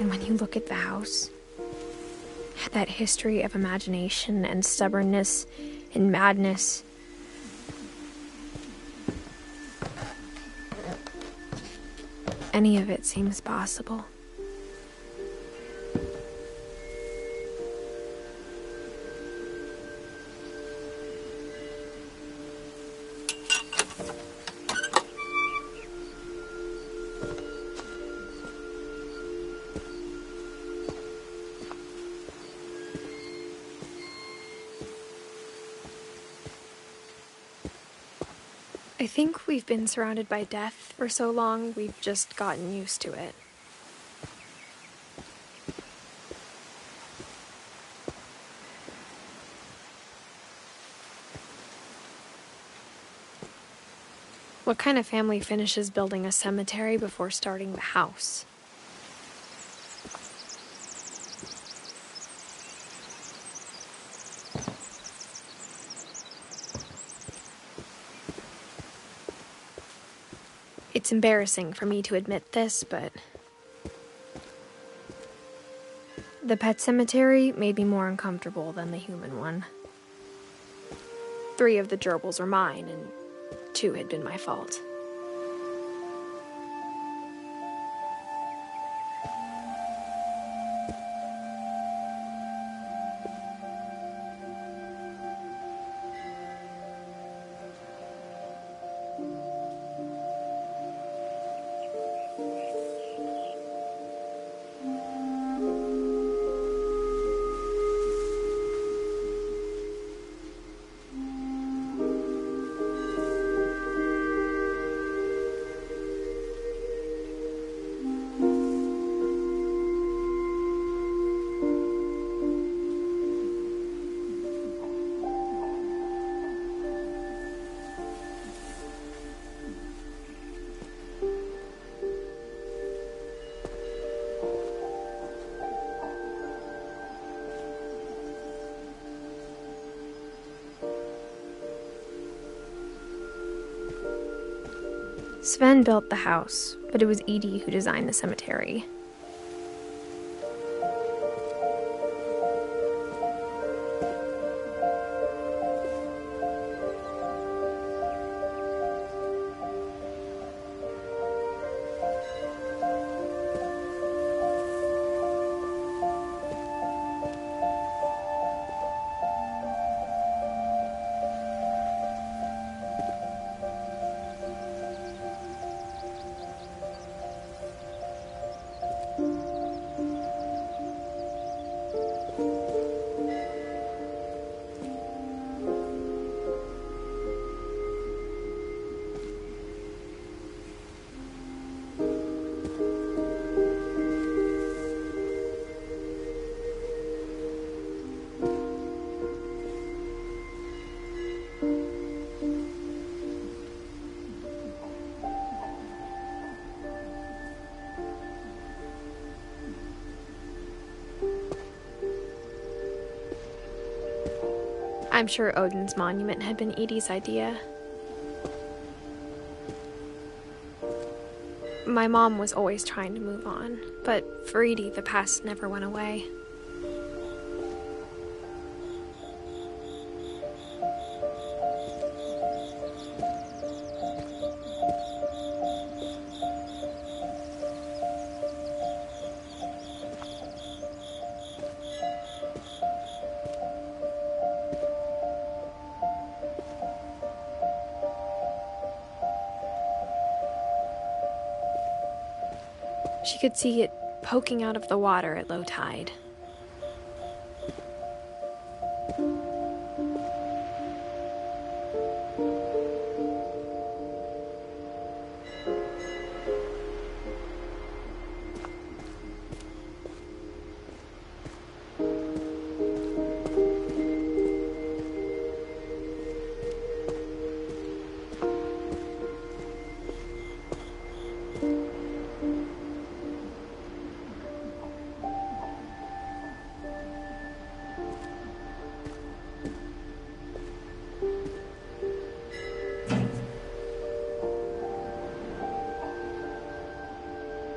And when you look at the house, that history of imagination and stubbornness and madness, any of it seems possible. I think we've been surrounded by death for so long, we've just gotten used to it. What kind of family finishes building a cemetery before starting the house? It's embarrassing for me to admit this, but the pet cemetery made me more uncomfortable than the human one. 3 of the gerbils were mine, and 2 had been my fault. Sven built the house, but it was Edie who designed the cemetery. I'm sure Odin's monument had been Edie's idea. My mom was always trying to move on, but for Edie, the past never went away. She could see it poking out of the water at low tide.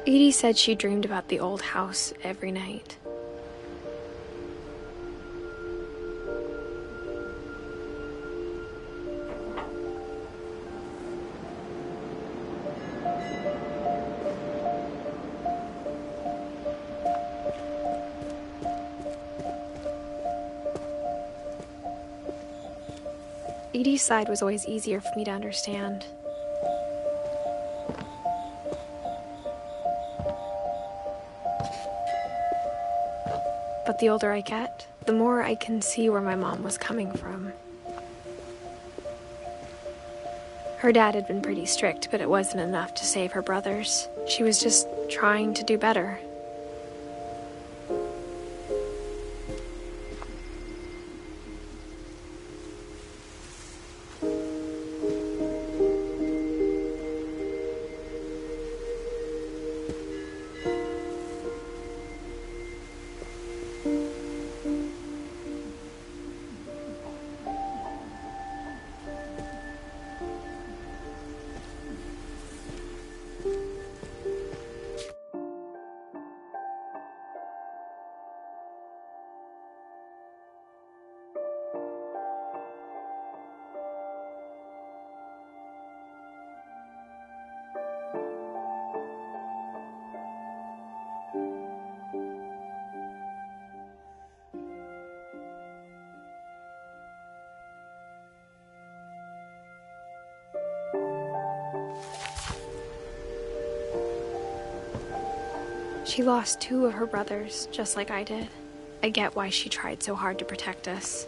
Edie said she dreamed about the old house every night. Edie's side was always easier for me to understand. But the older I get, the more I can see where my mom was coming from. Her dad had been pretty strict, but it wasn't enough to save her brothers. She was just trying to do better. She lost 2 of her brothers, just like I did. I get why she tried so hard to protect us.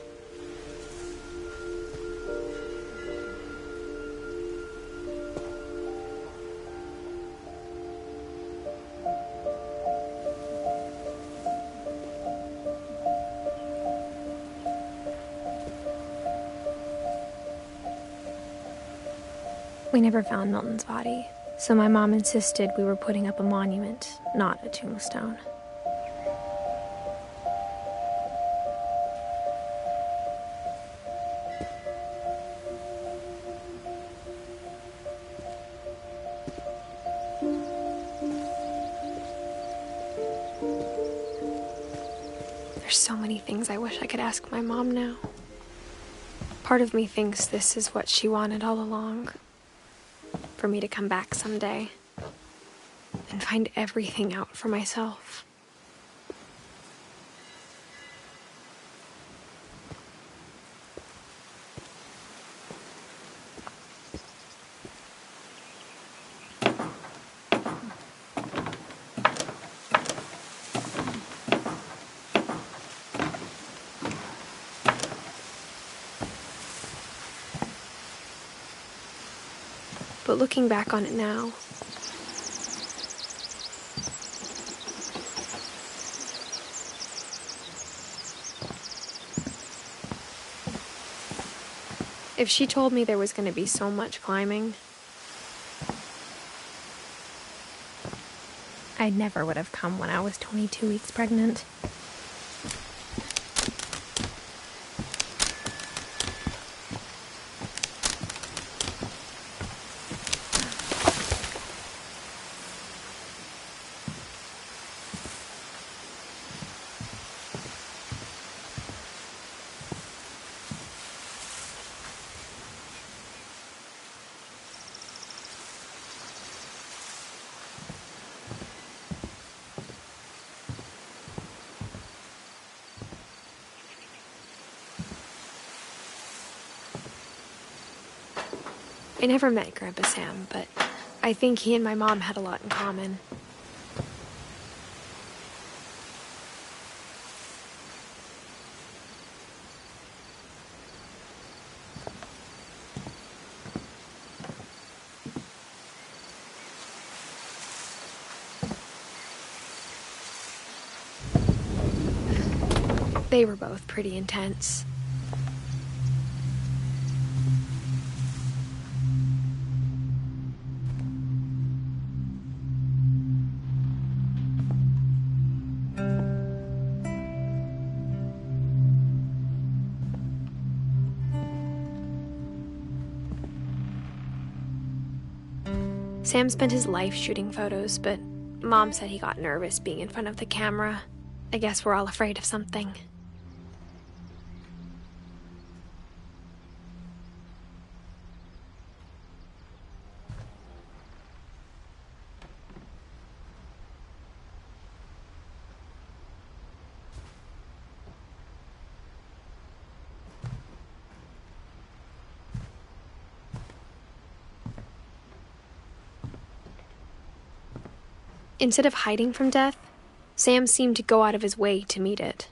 We never found Milton's body, so my mom insisted we were putting up a monument, not a tombstone. There's so many things I wish I could ask my mom now. Part of me thinks this is what she wanted all along. For me to come back someday and find everything out for myself. But looking back on it now, if she told me there was going to be so much climbing, I never would have come when I was 22 weeks pregnant. I never met Grandpa Sam, but I think he and my mom had a lot in common. They were both pretty intense. Sam spent his life shooting photos, but Mom said he got nervous being in front of the camera. I guess we're all afraid of something. Instead of hiding from death, Sam seemed to go out of his way to meet it.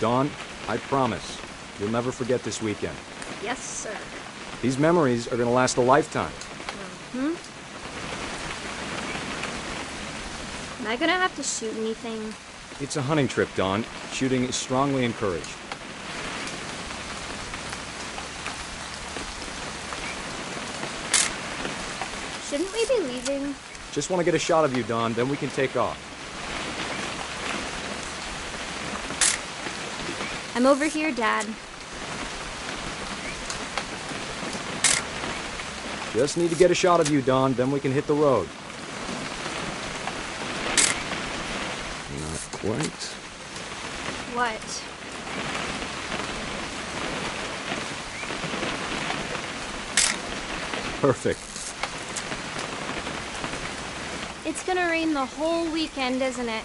Dawn, I promise, you'll never forget this weekend. Yes, sir. These memories are gonna last a lifetime. Am I gonna have to shoot anything? It's a hunting trip, Dawn. Shooting is strongly encouraged. Shouldn't we be leaving? Just want to get a shot of you, Dawn, then we can take off. I'm over here, Dad. Just need to get a shot of you, Dawn, then we can hit the road. Not quite. What? Perfect. It's gonna rain the whole weekend, isn't it?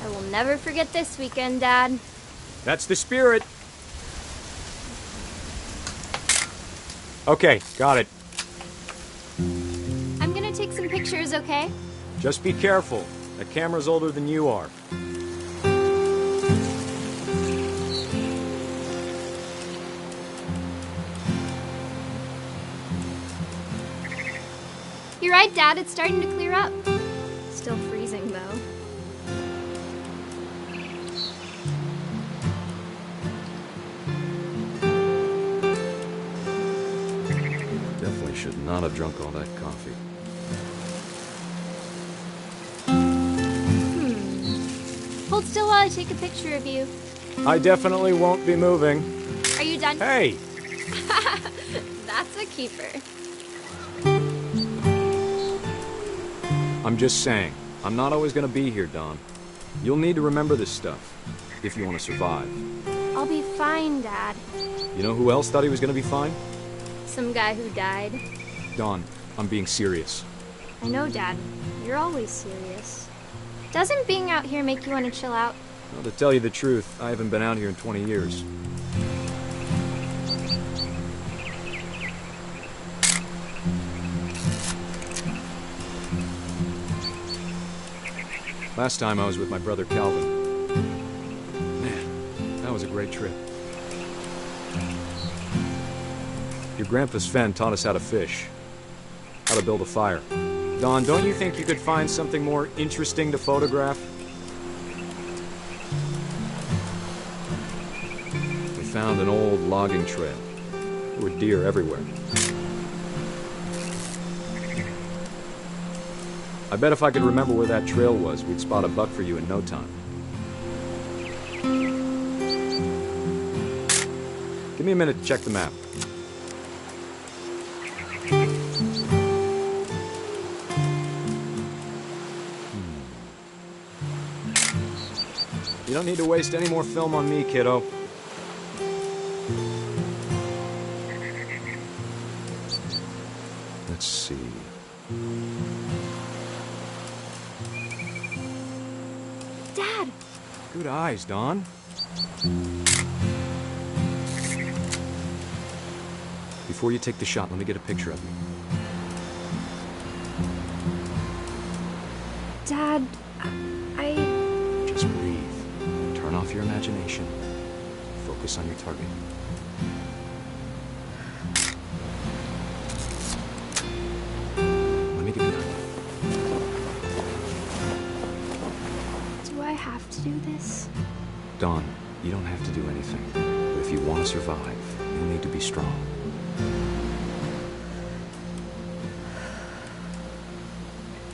I will never forget this weekend, Dad. That's the spirit. Okay, got it. I'm gonna take some pictures, okay? Just be careful. That camera's older than you are. You're right, Dad. It's starting to clear up. Still freezing, though. Definitely should not have drunk all that coffee. Hold still while I take a picture of you. I definitely won't be moving. Are you done? Hey! That's a keeper. I'm just saying, I'm not always gonna be here, Dawn. You'll need to remember this stuff, if you want to survive. I'll be fine, Dad. You know who else thought he was gonna be fine? Some guy who died. Dawn, I'm being serious. I know, Dad. You're always serious. Doesn't being out here make you want to chill out? Well, to tell you the truth, I haven't been out here in 20 years. Last time I was with my brother Calvin. Man, that was a great trip. Your grandpa Sven taught us how to fish, how to build a fire. Dawn, don't you think you could find something more interesting to photograph? We found an old logging trail. There were deer everywhere. I bet if I could remember where that trail was, we'd spot a buck for you in no time. Give me a minute to check the map. You don't need to waste any more film on me, kiddo. Let's see. Dad! Good eyes, Dawn. Before you take the shot, let me get a picture of you. Dad, Just breathe. Turn off your imagination. Focus on your target. Let me get the knife. do I have to do this? Dawn, you don't have to do anything. But if you want to survive, you'll need to be strong.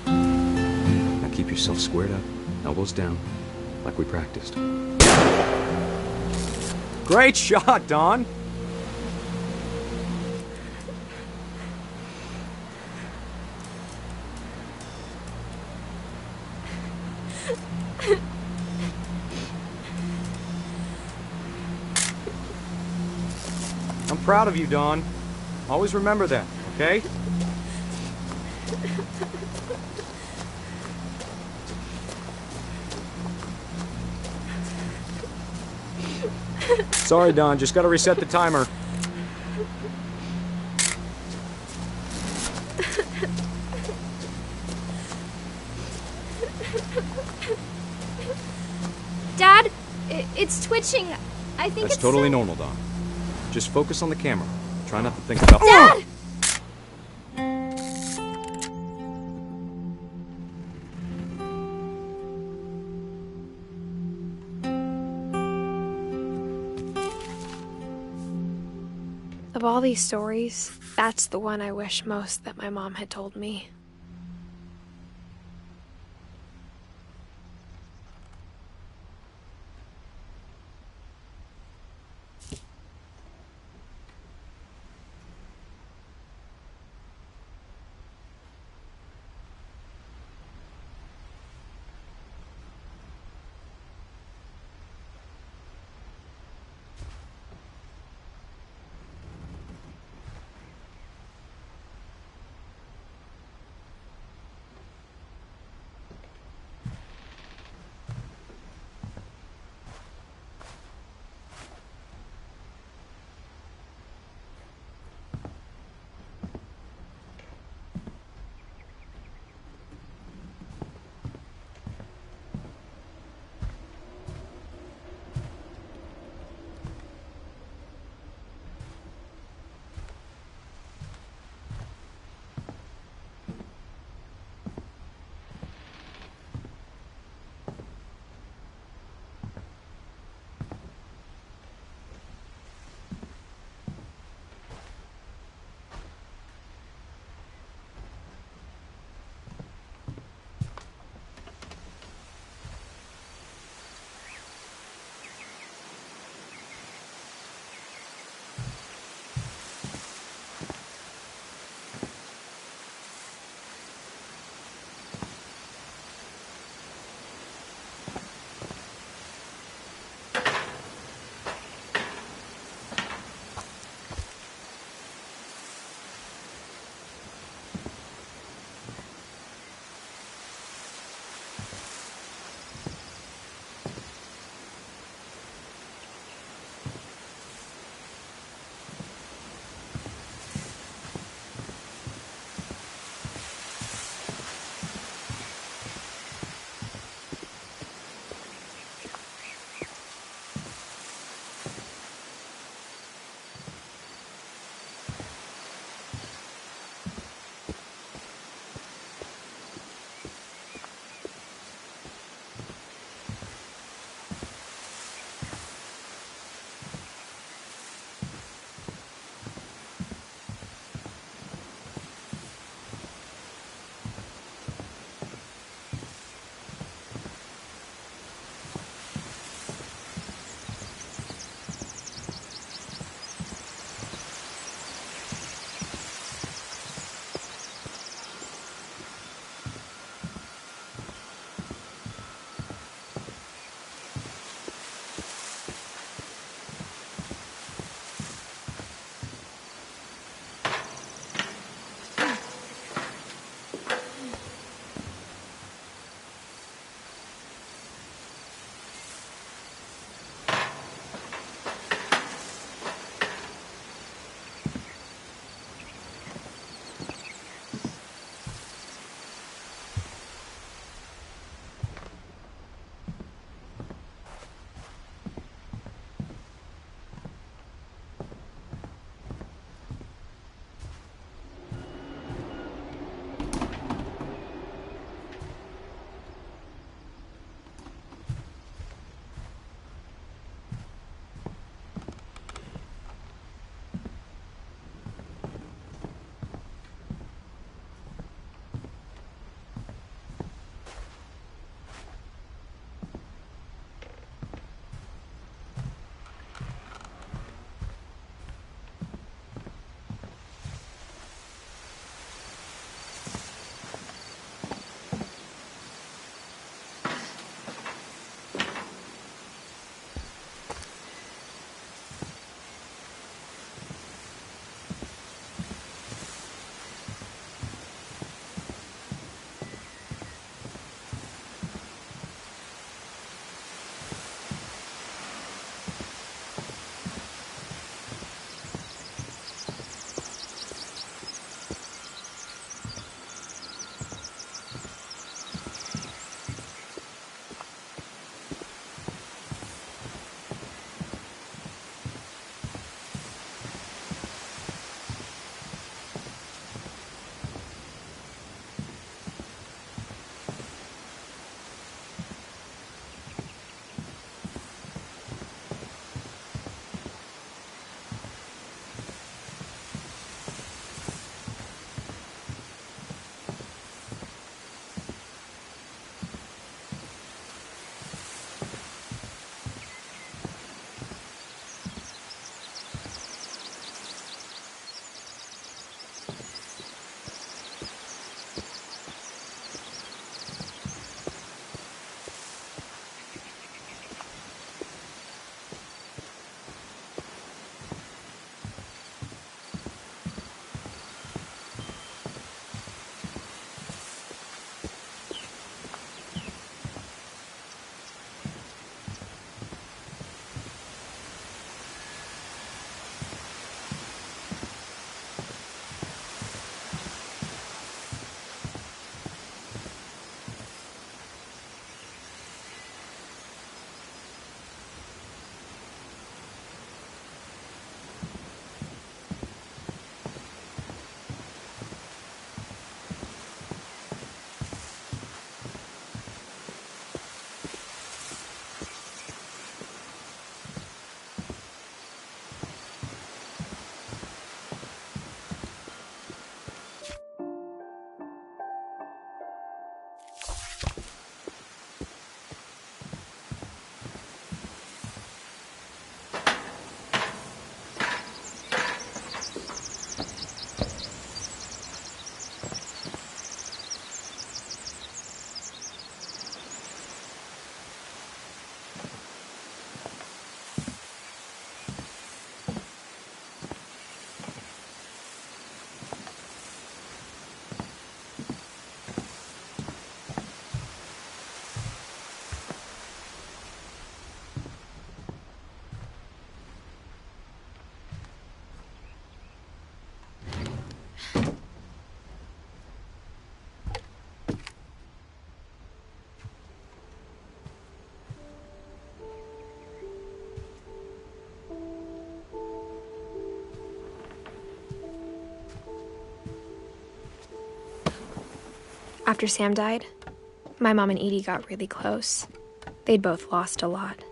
Now keep yourself squared up, elbows down, like we practiced. Great shot, Dawn! I'm proud of you, Dawn. Always remember that, okay? Sorry, Dawn. Just gotta reset the timer. Dad, it's twitching. I think That's it's totally normal, Don. Just focus on the camera. Try not to think about... Dad! Of all these stories, that's the one I wish most that my mom had told me. After Sam died, my mom and Edie got really close. They'd both lost a lot.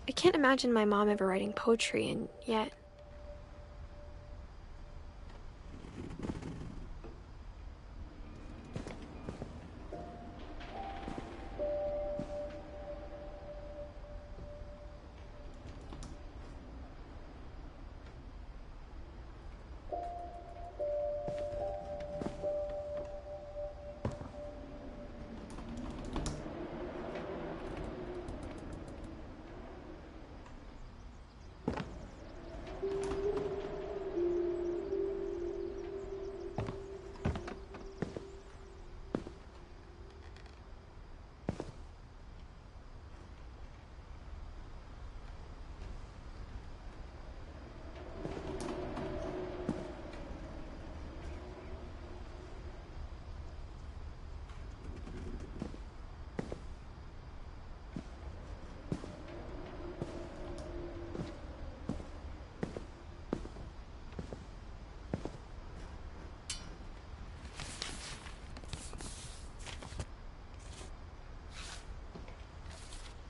I can't imagine my mom ever writing poetry, and yet...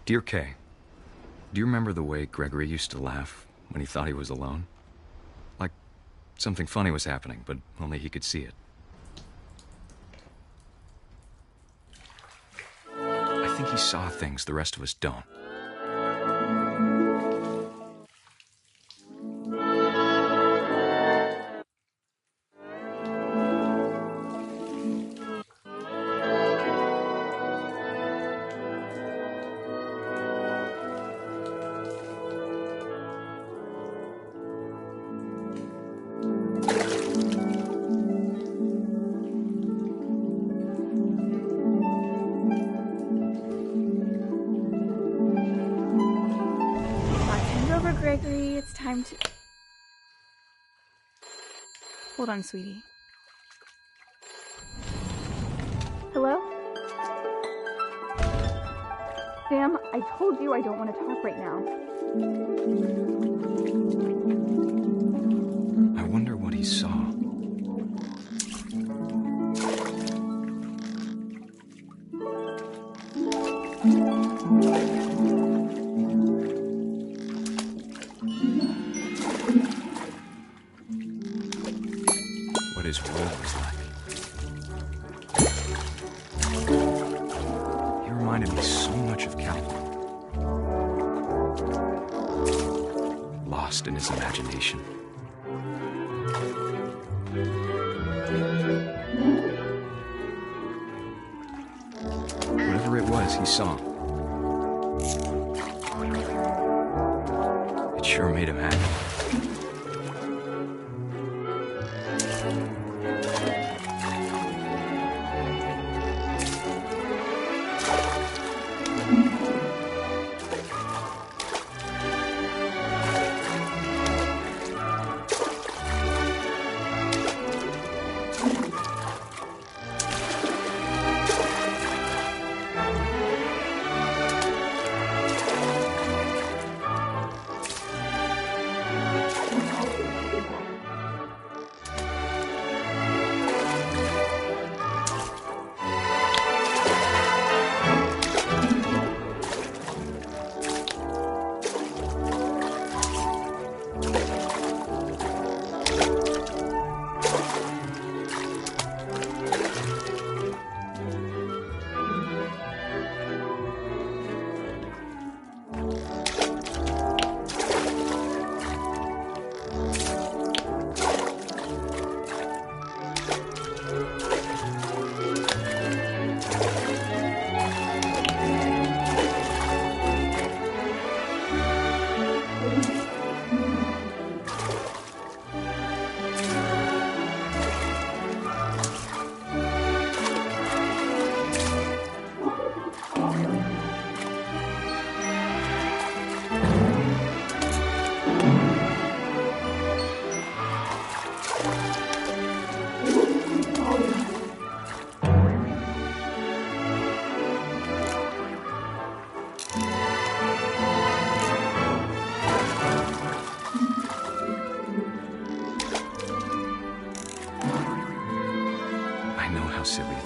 Dear Kay, do you remember the way Gregory used to laugh when he thought he was alone? Like something funny was happening, but only he could see it. I think he saw things the rest of us don't. Gregory, it's time to... Hold on, sweetie. Hello? Sam, I told you I don't want to talk right now. I wonder what he saw. What his world was like. He reminded me so much of Calvin. Lost in his imagination. Whatever it was he saw, it sure made him happy.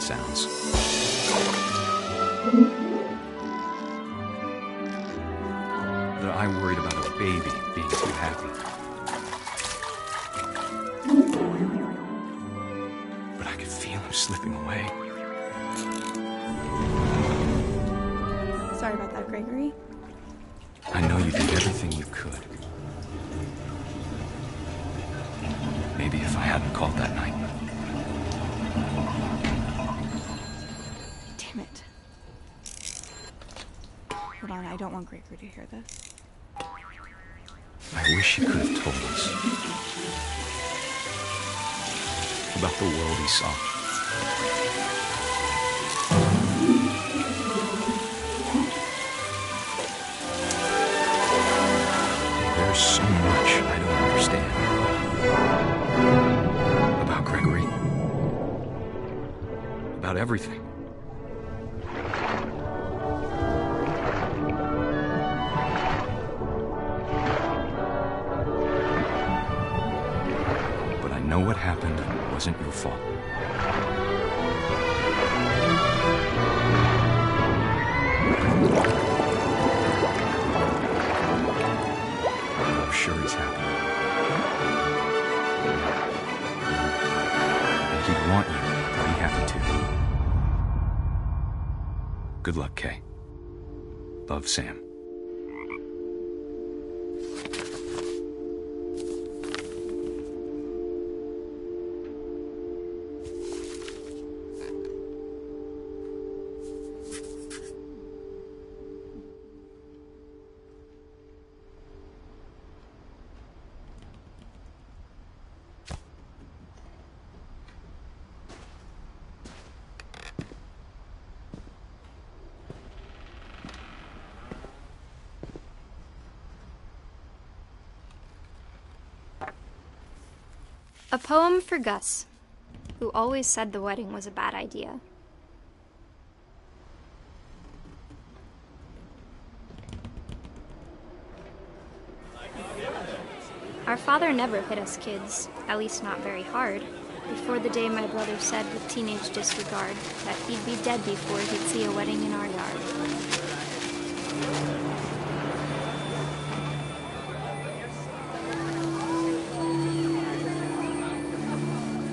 sounds. That I worried about a baby being too happy. But I could feel him slipping away. Sorry about that, Gregory. I know you did everything you could. Maybe if I hadn't called that night. Damn it. Hold on, I don't want Gregory to hear this. I wish he could have told us about the world he saw. There's so much I don't understand about Gregory, about everything. But I know what happened wasn't your fault. I'm sure he's happy. And he'd want you to be happy too. Good luck, Kay. Love, Sam. A poem for Gus, who always said the wedding was a bad idea. Our father never hit us kids, at least not very hard, before the day my brother said with teenage disregard that he'd be dead before he'd see a wedding in our yard.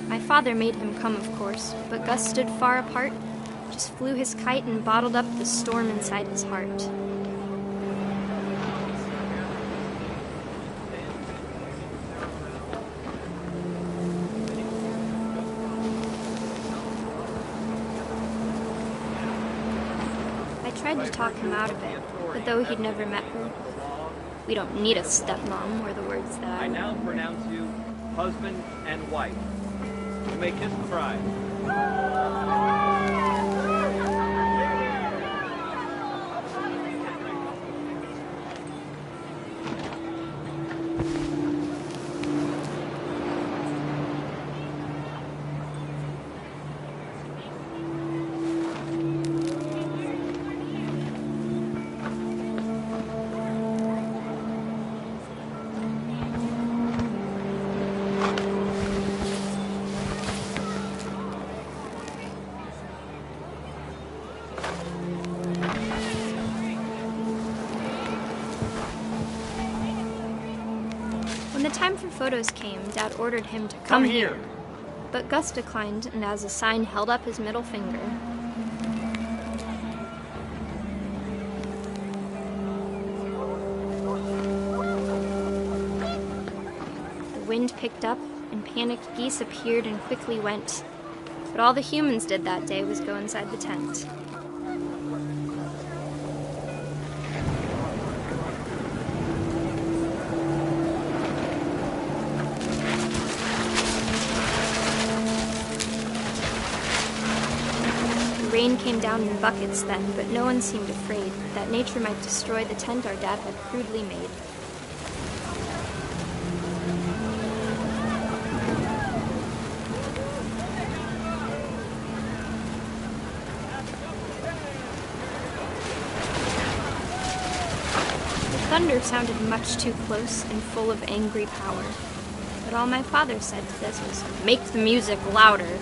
My father made him come, of course, but Gus stood far apart, just flew his kite and bottled up the storm inside his heart. I tried to talk him out of it, but though he'd never met her, "We don't need a stepmom," were the words that I now pronounce you husband and wife. You may kiss the bride. When the time for photos came, Dad ordered him to come here. But Gus declined, and as a sign held up his middle finger. The wind picked up, and panicked geese appeared and quickly went. But all the humans did that day was go inside the tent. Rain came down in buckets then, but no one seemed afraid that nature might destroy the tent our dad had crudely made. The thunder sounded much too close and full of angry power, but all my father said to this was, "Make the music louder."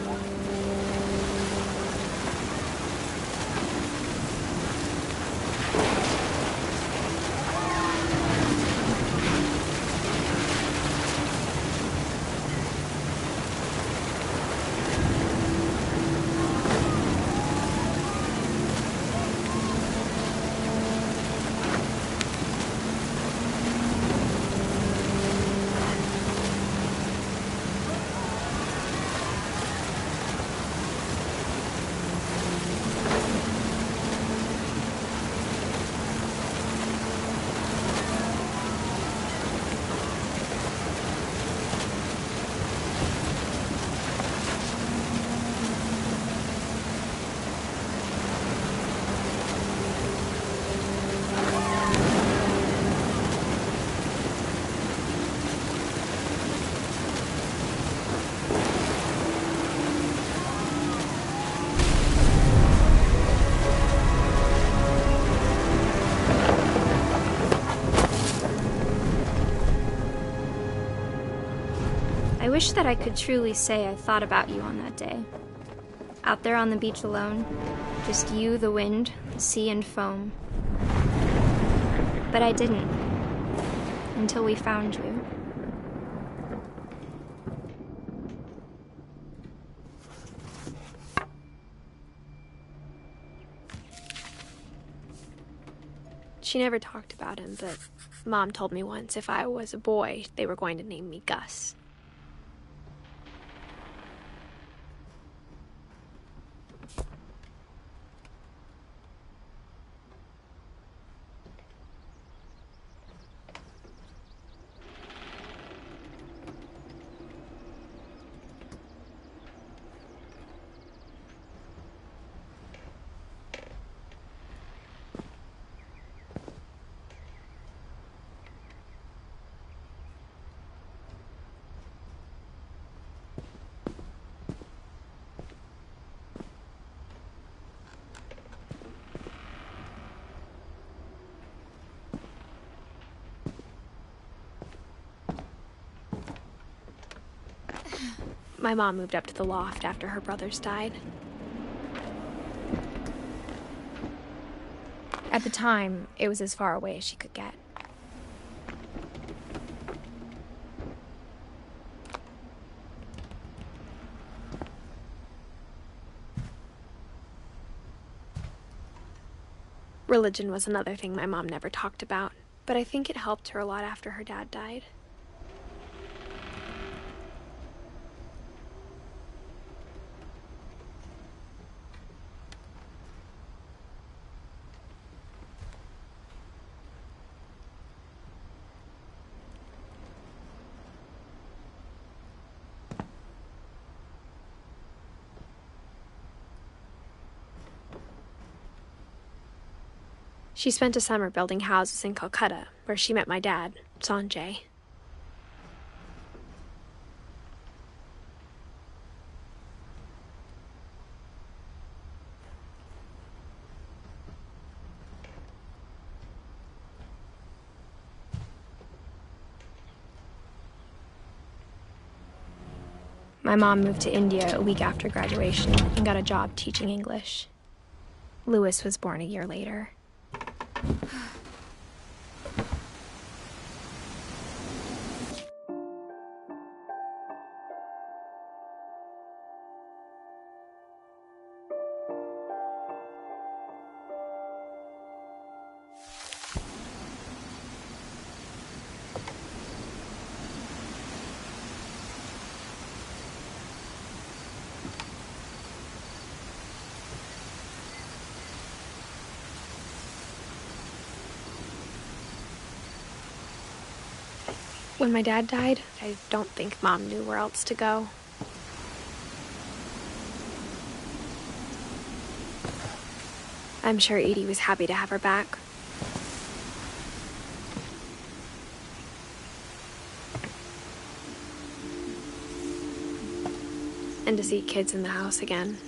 I wish that I could truly say I thought about you on that day. Out there on the beach alone, just you, the wind, the sea, and foam. But I didn't, until we found you. She never talked about him, but Mom told me once if I was a boy, they were going to name me Gus. My mom moved up to the loft after her brothers died. At the time, it was as far away as she could get. Religion was another thing my mom never talked about, but I think it helped her a lot after her dad died. She spent a summer building houses in Calcutta, where she met my dad, Sanjay. My mom moved to India a week after graduation and got a job teaching English. Louis was born a year later. When my dad died, I don't think Mom knew where else to go. I'm sure Edie was happy to have her back. And to see kids in the house again.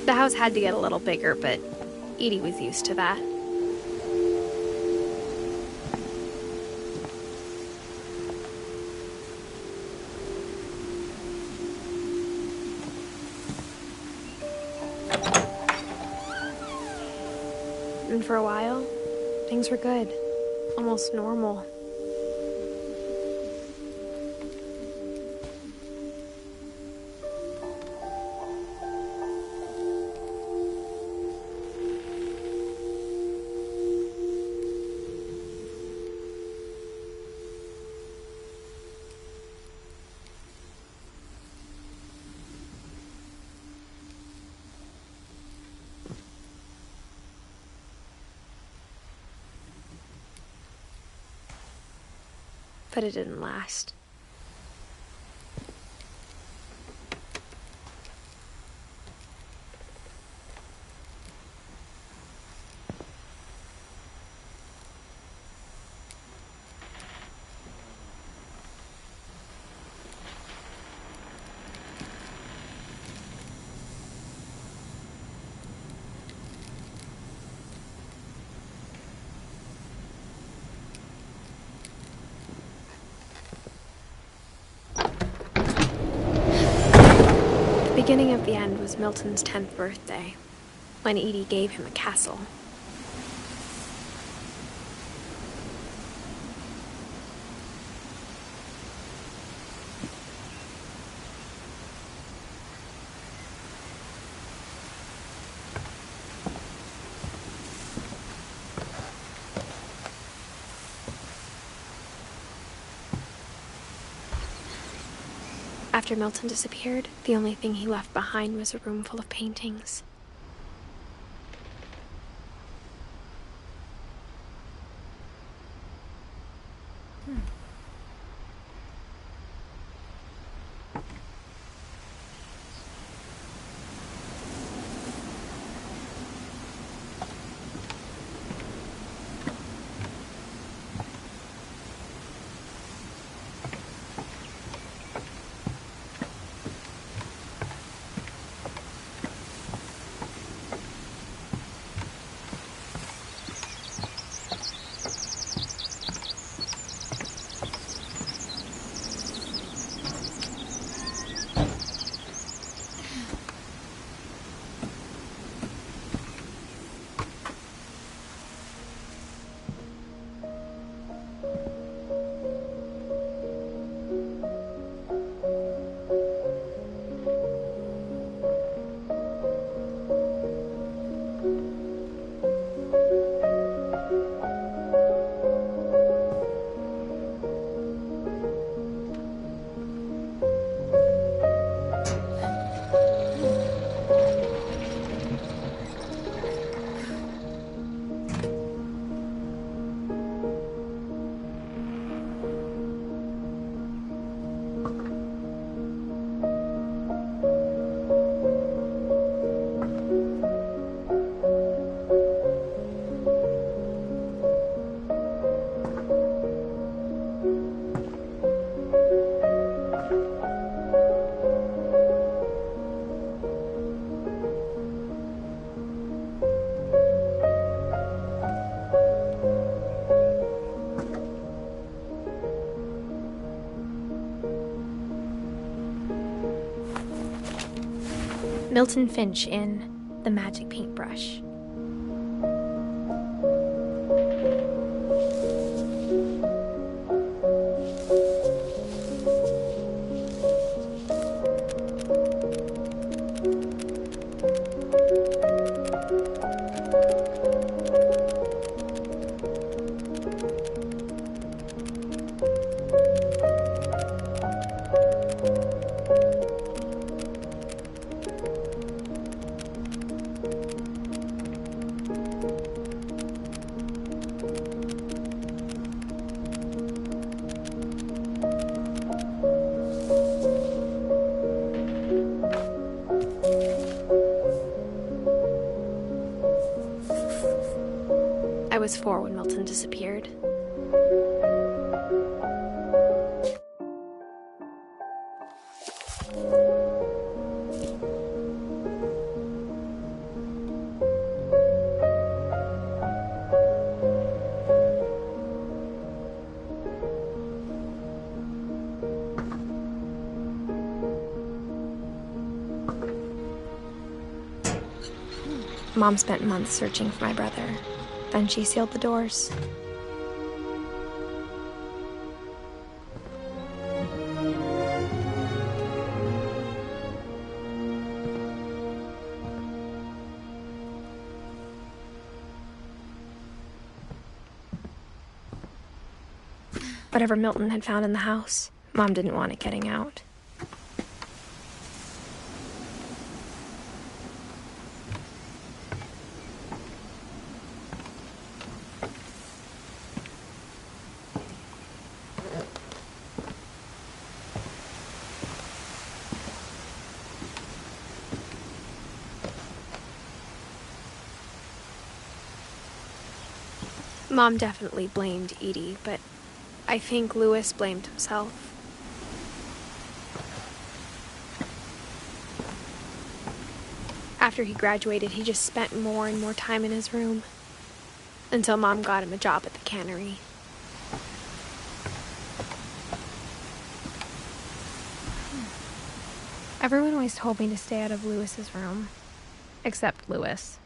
The house had to get a little bigger, but Edie was used to that. And for a while, things were good. Almost normal. but it didn't last. The beginning of the end was Milton's 10th birthday, when Edie gave him a castle. After Milton disappeared, the only thing he left behind was a room full of paintings. Milton Finch in The Magic Paintbrush. I was 4 when Milton disappeared. Mom spent months searching for my brother. Then she sealed the doors. Whatever Milton had found in the house, Mom didn't want it getting out. Mom definitely blamed Edie, but I think Louis blamed himself. After he graduated, he just spent more and more time in his room, until Mom got him a job at the cannery. Everyone always told me to stay out of Louis's room, except Louis.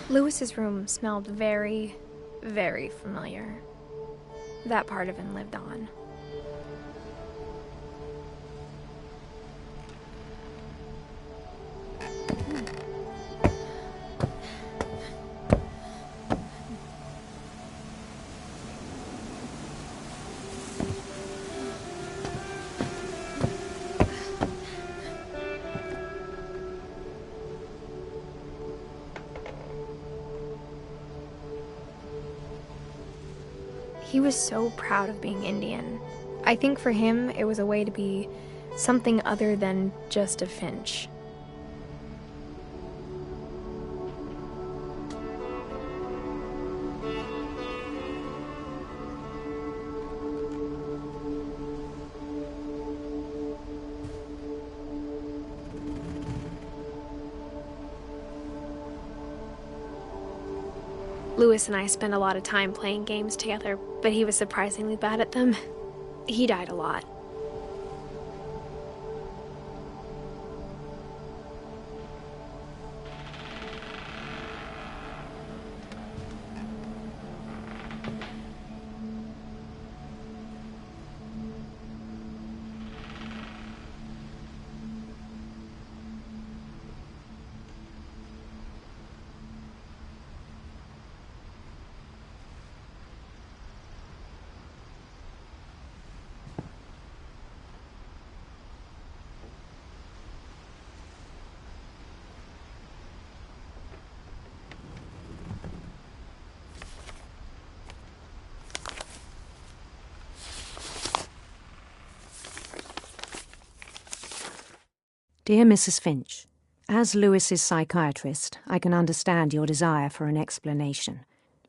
Louis's room smelled very, very familiar. That part of him lived on. He was so proud of being Indian. I think for him, it was a way to be something other than just a Finch. Louis and I spent a lot of time playing games together, but he was surprisingly bad at them. He died a lot. Dear Mrs. Finch, as Louis's psychiatrist, I can understand your desire for an explanation.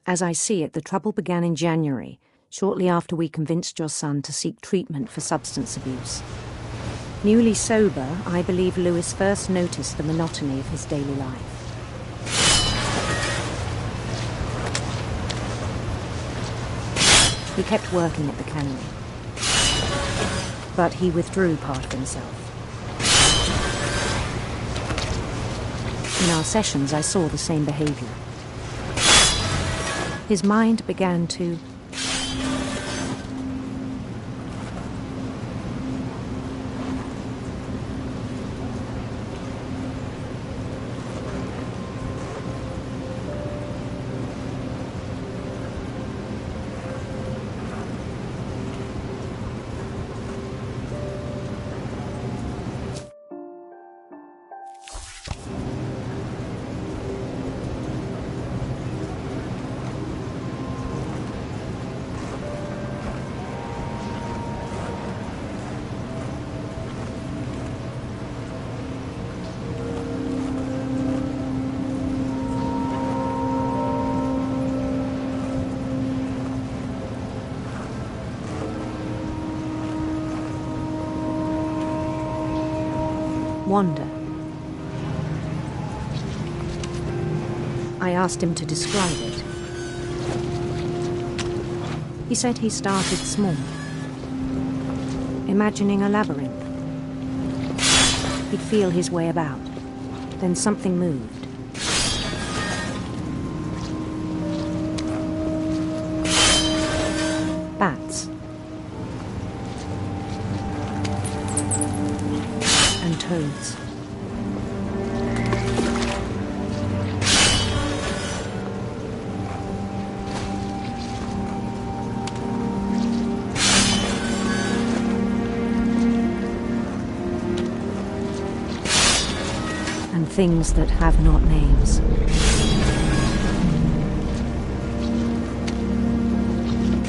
As I see it, the trouble began in January, shortly after we convinced your son to seek treatment for substance abuse. Newly sober, I believe Louis first noticed the monotony of his daily life. He kept working at the cannery, but he withdrew part of himself. In our sessions, I saw the same behavior. His mind began to wonder. I asked him to describe it. He said he started small, imagining a labyrinth. He'd feel his way about. Then something moved. Bats. And toads. And things that have not names.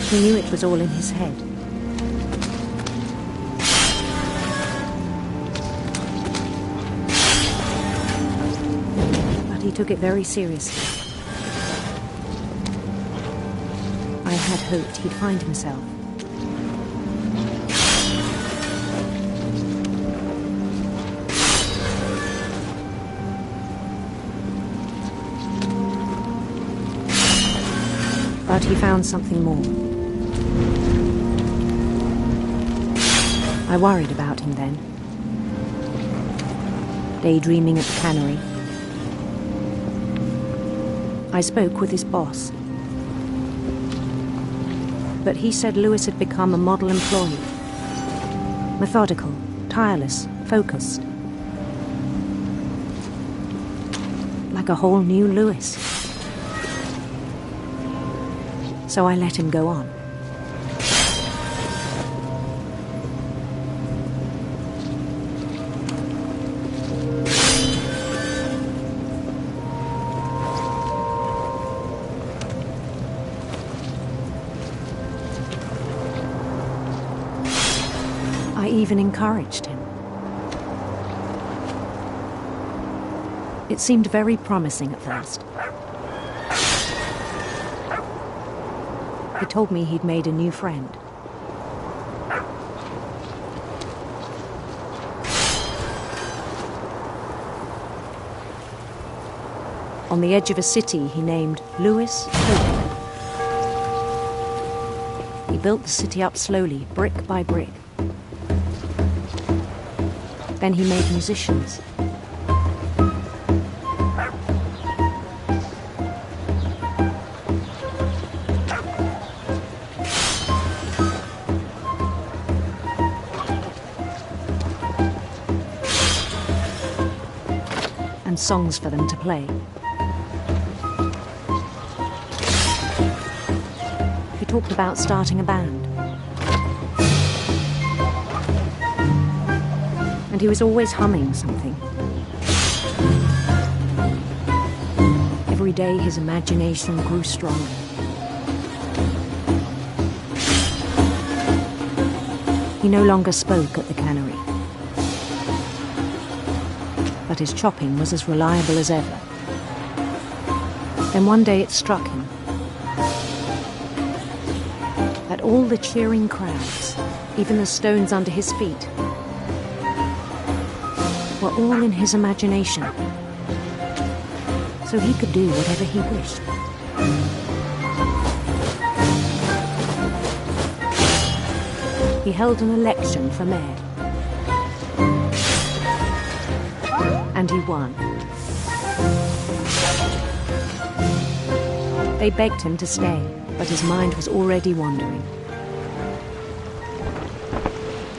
He knew it was all in his head. But he took it very seriously. I had hoped he'd find himself. But he found something more. I worried about him then. Daydreaming at the cannery. I spoke with his boss. But he said Lewis had become a model employee. Methodical, tireless, focused. Like a whole new Lewis. So I let him go on. I even encouraged him. It seemed very promising at first. He told me he'd made a new friend. On the edge of a city he named Lewis Hope. He built the city up slowly, brick by brick. Then he made musicians. And songs for them to play. He talked about starting a band. And he was always humming something. Every day his imagination grew stronger. He no longer spoke at the cannery. But his chopping was as reliable as ever. Then one day it struck him that all the cheering crowds, even the stones under his feet, were all in his imagination, so he could do whatever he wished. He held an election for mayor. And he won. They begged him to stay, but his mind was already wandering.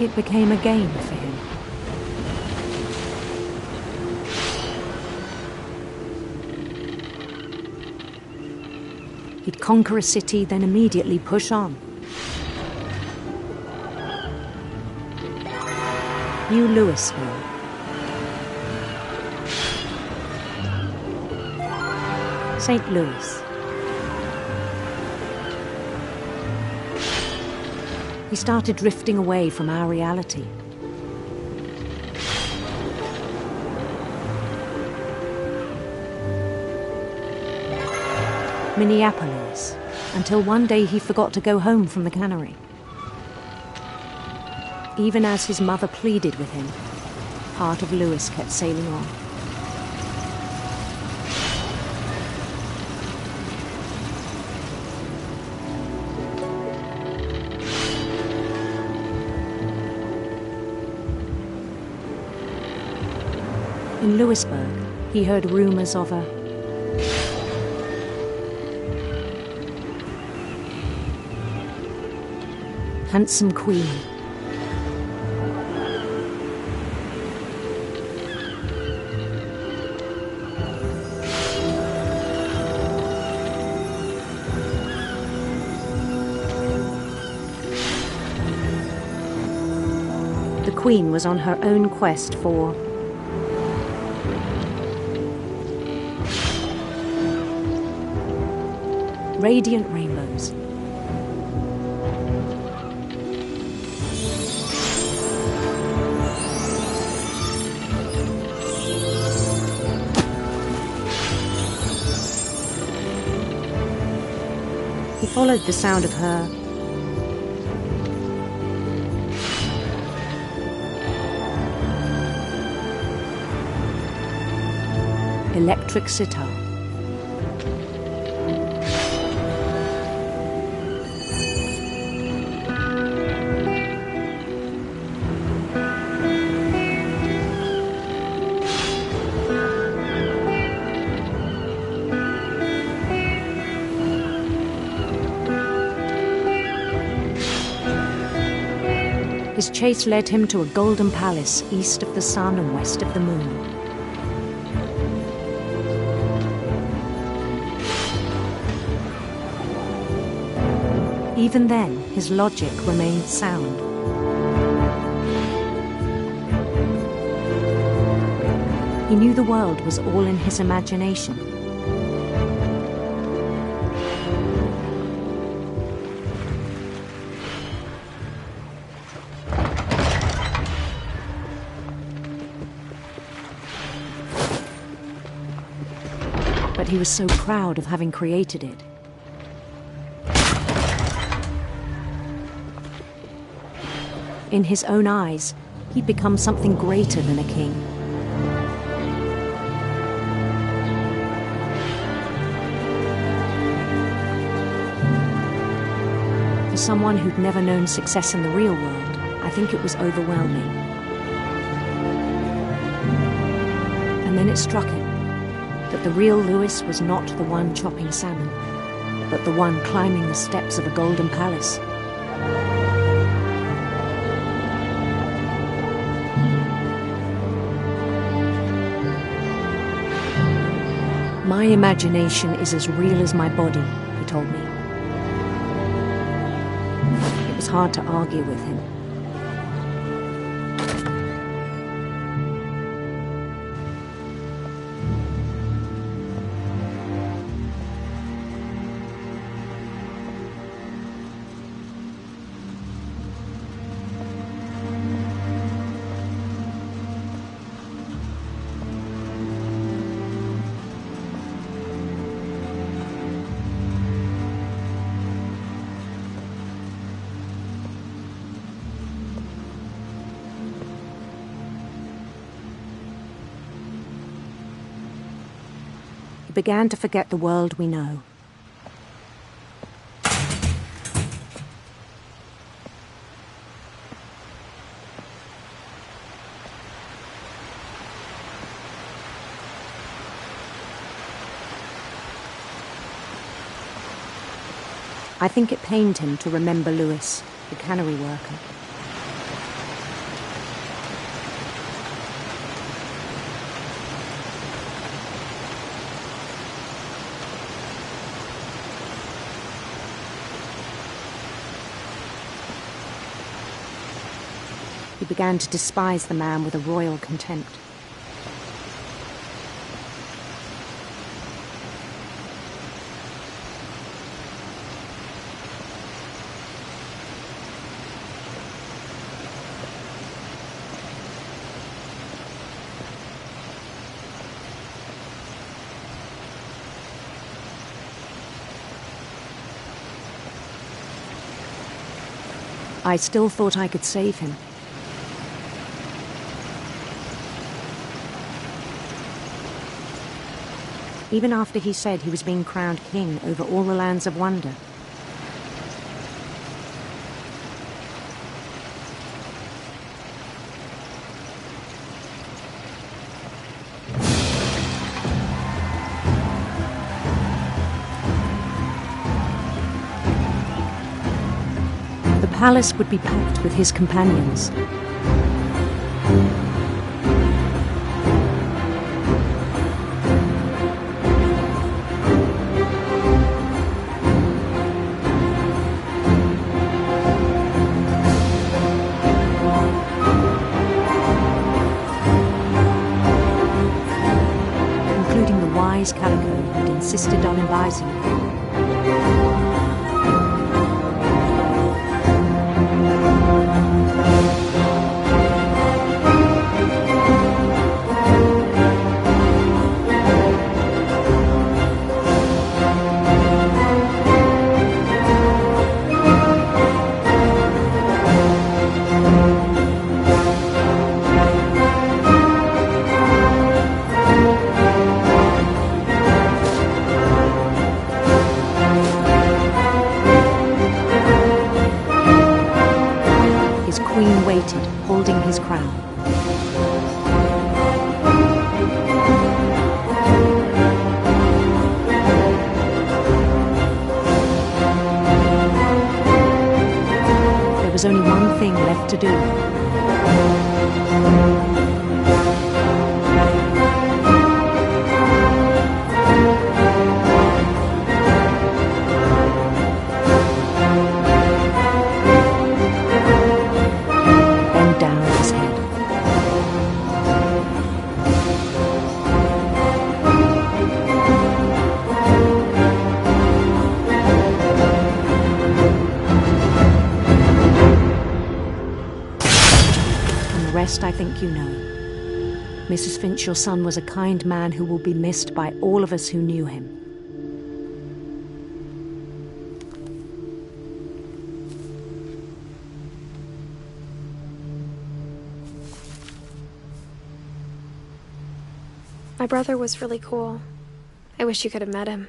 It became a game for him. He'd conquer a city, then immediately push on. New Louisville. St. Louis. He started drifting away from our reality. Minneapolis, until one day he forgot to go home from the cannery. Even as his mother pleaded with him, heart of Lewis kept sailing on. In Lewisburg, he heard rumors of a handsome queen. The queen was on her own quest for radiant rainbows. He followed the sound of her electric sitar. His chase led him to a golden palace east of the sun and west of the moon. Even then, his logic remained sound. He knew the world was all in his imagination. But he was so proud of having created it. In his own eyes, he'd become something greater than a king. For someone who'd never known success in the real world, I think it was overwhelming. And then it struck him that the real Lewis was not the one chopping salmon, but the one climbing the steps of a golden palace. My imagination is as real as my body, he told me. It was hard to argue with him. Began to forget the world we know. I think it pained him to remember Lewis, the cannery worker. He began to despise the man with a royal contempt. I still thought I could save him. even after he said he was being crowned king over all the lands of wonder. The palace would be packed with his companions. Including the wise Calico who'd insisted on advising him. His queen waited, holding his crown. There was only one thing left to do. Bend down his head. And the rest I think you know. Mrs. Finch, your son was a kind man who will be missed by all of us who knew him. My brother was really cool. I wish you could have met him.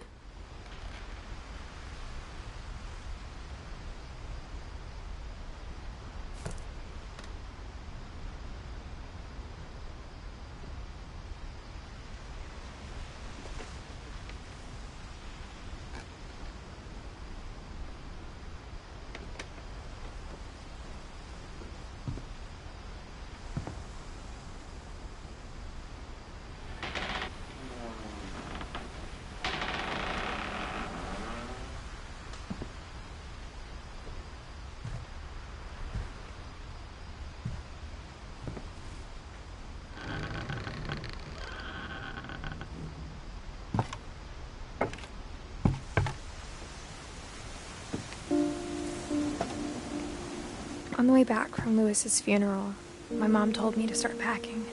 On the way back from Lewis's funeral, my mom told me to start packing.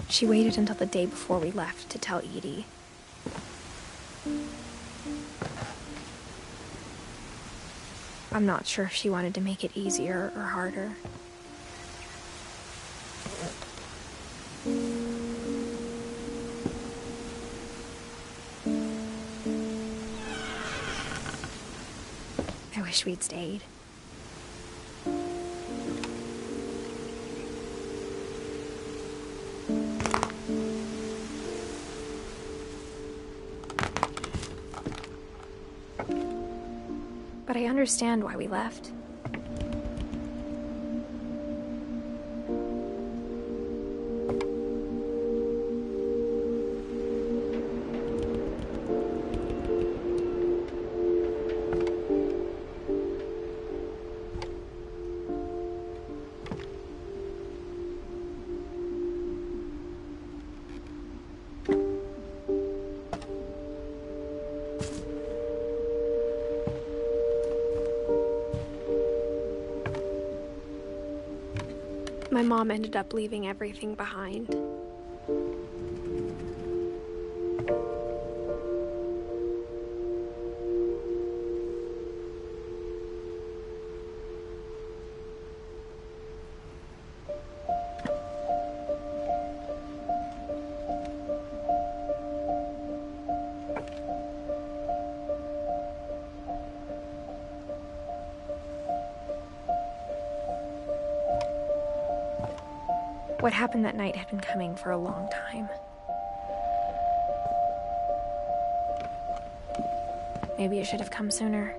She waited until the day before we left to tell Edie. I'm not sure if she wanted to make it easier or harder. I wish we'd stayed. But I understand why we left. My mom ended up leaving everything behind. What happened that night had been coming for a long time. Maybe it should have come sooner.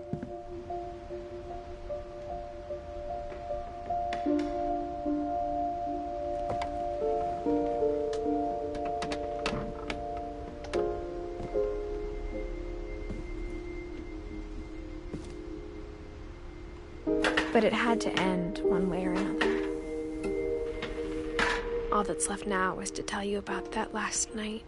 But it had to end one way or another. All that's left now is to tell you about that last night.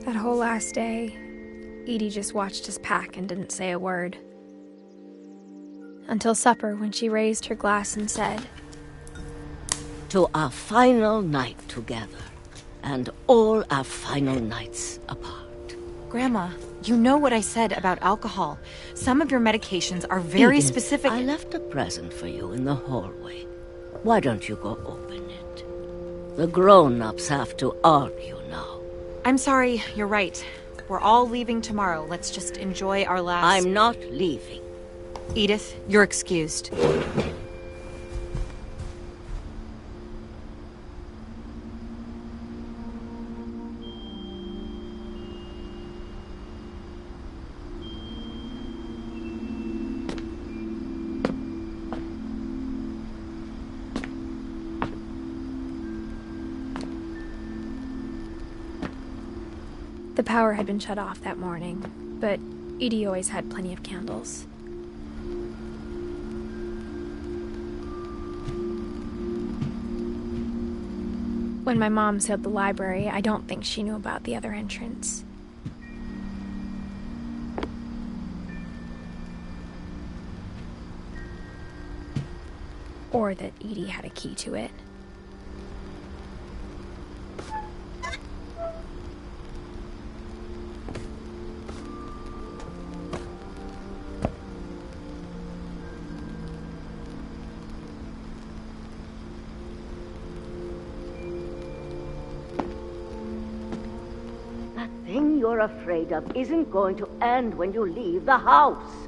That whole last day, Edie just watched us pack and didn't say a word. Until supper, when she raised her glass and said, "To our final night together, and all our final nights apart." Grandma, you know what I said about alcohol. Some of your medications are very Edith, specific. I left a present for you in the hallway. Why don't you go open it? The grown-ups have to argue now. I'm sorry, you're right. We're all leaving tomorrow. Let's just enjoy our last... I'm not leaving. Edith, you're excused. The power had been shut off that morning, but Edie always had plenty of candles. When my mom sealed the library, I don't think she knew about the other entrance. Or that Edie had a key to it. That thing you're afraid of isn't going to end when you leave the house.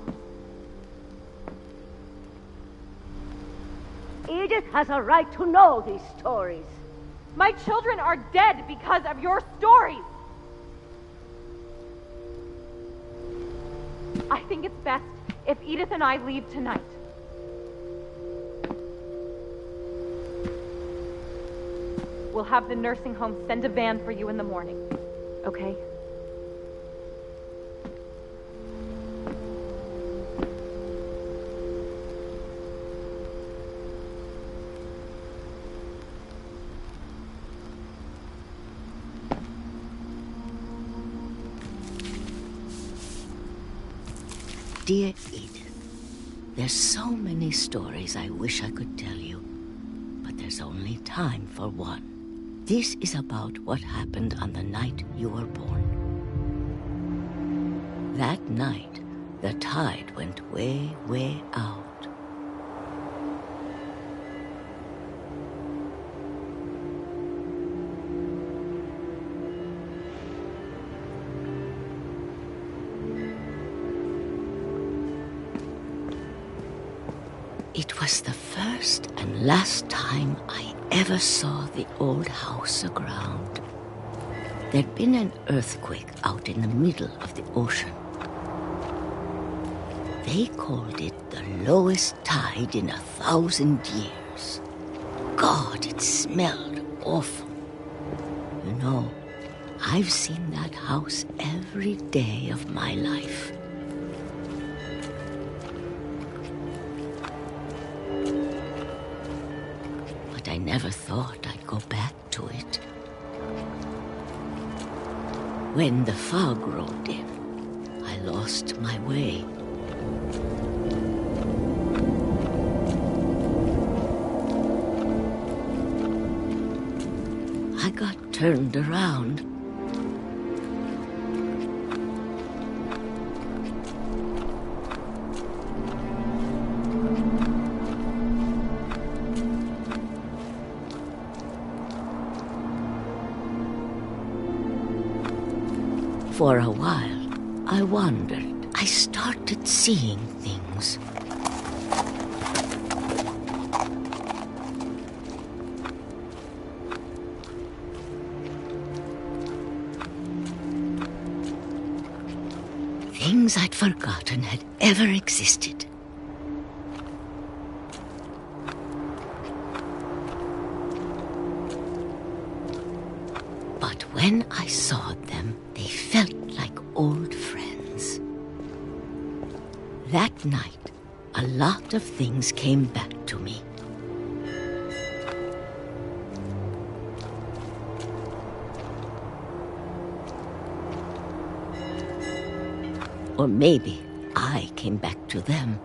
Edith has a right to know these stories. My children are dead because of your stories. I think it's best if Edith and I leave tonight. We'll have the nursing home send a van for you in the morning, okay? Dear Edith, there's so many stories I wish I could tell you, but there's only time for one. This is about what happened on the night you were born. That night, the tide went way, way out. It was the first and last time I ever saw the old house aground. There'd been an earthquake out in the middle of the ocean. They called it the lowest tide in 1,000 years. God, it smelled awful. You know, I've seen that house every day of my life. But I never thought I'd go back to it. When the fog rolled in, I lost my way. I got turned around. For a while, I wondered. I started seeing things. Things I'd forgotten had ever existed. But when I saw them, they felt like old friends. That night, a lot of things came back to me. Or maybe I came back to them.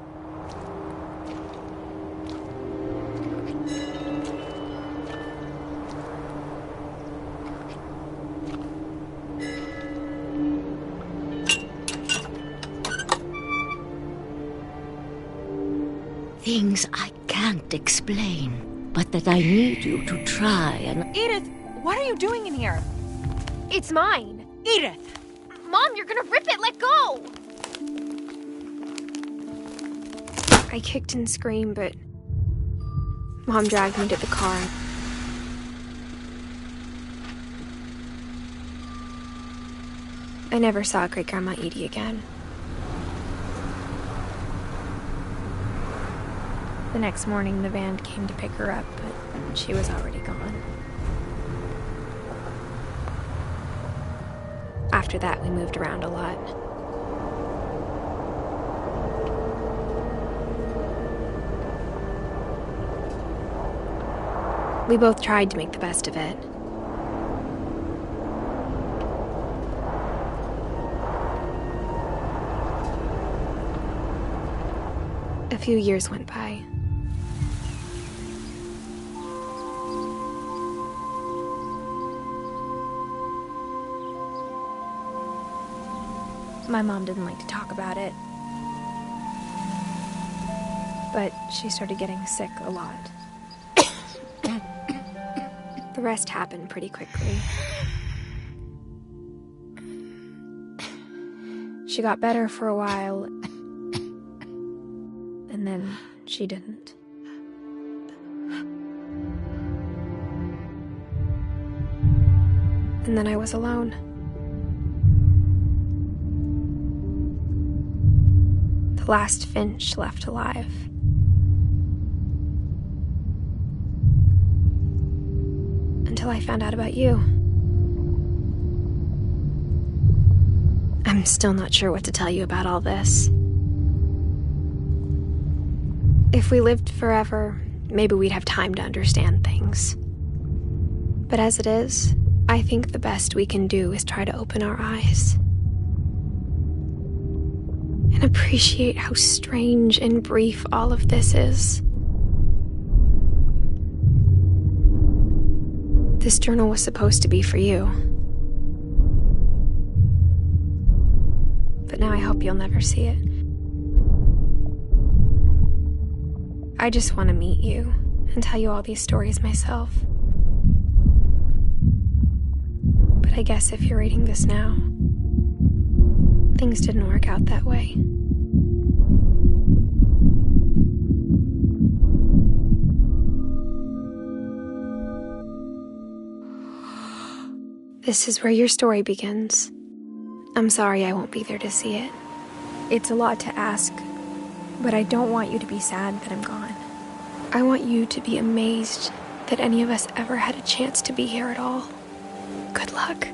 Things I can't explain, but that I need you to try and... Edith, what are you doing in here? It's mine. Edith! Mom, you're gonna rip it! Let go! I kicked and screamed, but Mom dragged me to the car. I never saw Great-Grandma Edie again. The next morning, the van came to pick her up, but she was already gone. After that, we moved around a lot. We both tried to make the best of it. A few years went by. My mom didn't like to talk about it, but she started getting sick a lot. The rest happened pretty quickly. She got better for a while, and then she didn't. And then I was alone. The last Finch left alive. Until I found out about you. I'm still not sure what to tell you about all this. If we lived forever, maybe we'd have time to understand things. But as it is, I think the best we can do is try to open our eyes. And appreciate how strange and brief all of this is. This journal was supposed to be for you. But now I hope you'll never see it. I just want to meet you and tell you all these stories myself. But I guess if you're reading this now, things didn't work out that way. This is where your story begins. I'm sorry I won't be there to see it. It's a lot to ask, but I don't want you to be sad that I'm gone. I want you to be amazed that any of us ever had a chance to be here at all. Good luck.